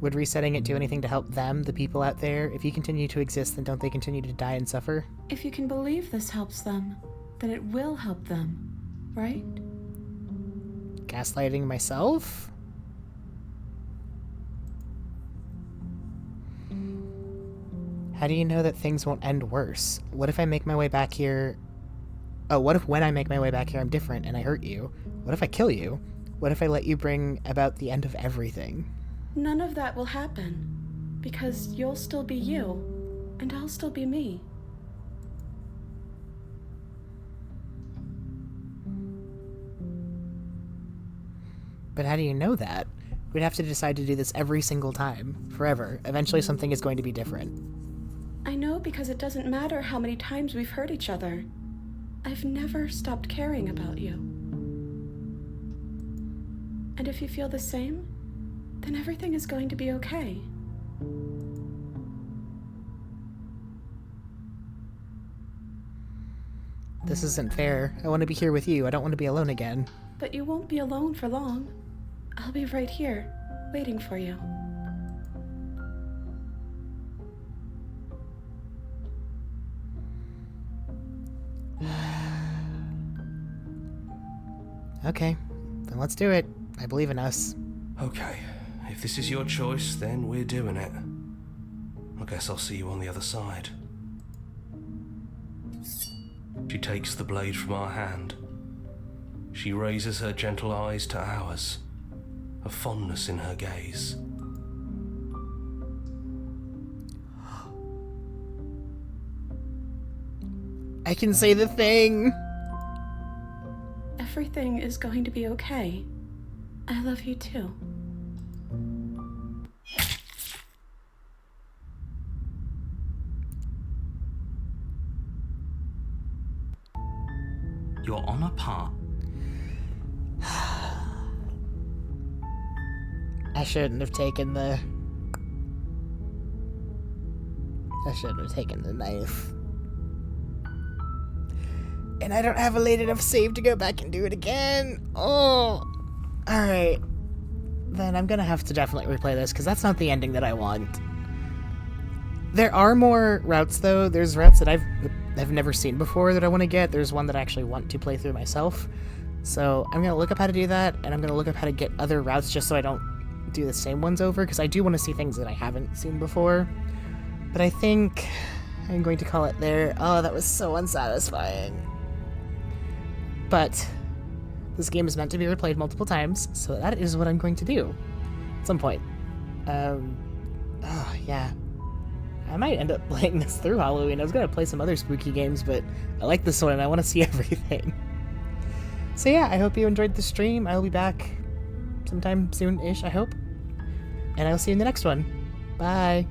Would resetting it do anything to help them, the people out there? If you continue to exist, then don't they continue to die and suffer? If you can believe this helps them, then it will help them, right? Gaslighting myself? How do you know that things won't end worse? What if I make my way back here... Oh, what if when I make my way back here I'm different and I hurt you? What if I kill you? What if I let you bring about the end of everything? None of that will happen, because you'll still be you, and I'll still be me. But how do you know that? We'd have to decide to do this every single time, forever. Eventually something is going to be different. I know because it doesn't matter how many times we've hurt each other. I've never stopped caring about you. And if you feel the same, then everything is going to be okay. This isn't fair. I want to be here with you. I don't want to be alone again. But you won't be alone for long. I'll be right here, waiting for you. Okay, then let's do it. I believe in us. Okay, if this is your choice, then we're doing it. I guess I'll see you on the other side. She takes the blade from our hand. She raises her gentle eyes to ours, a fondness in her gaze. I can say the thing! Everything is going to be okay. I love you too. You're on a path. I shouldn't have taken the... I shouldn't have taken the knife. And I don't have a late enough save to go back and do it again. Oh! Alright. Then I'm gonna have to definitely replay this, because that's not the ending that I want. There are more routes, though. There's routes that I've never seen before that I want to get. There's one that I actually want to play through myself. So I'm gonna look up how to do that, and I'm gonna look up how to get other routes just so I don't do the same ones over, because I do want to see things that I haven't seen before. But I think I'm going to call it there. Oh, that was so unsatisfying. But this game is meant to be replayed multiple times, so that is what I'm going to do at some point. Oh, yeah. I might end up playing this through Halloween. I was going to play some other spooky games, but I like this one and I want to see everything. So yeah, I hope you enjoyed the stream. I'll be back sometime soon-ish, I hope. And I'll see you in the next one. Bye.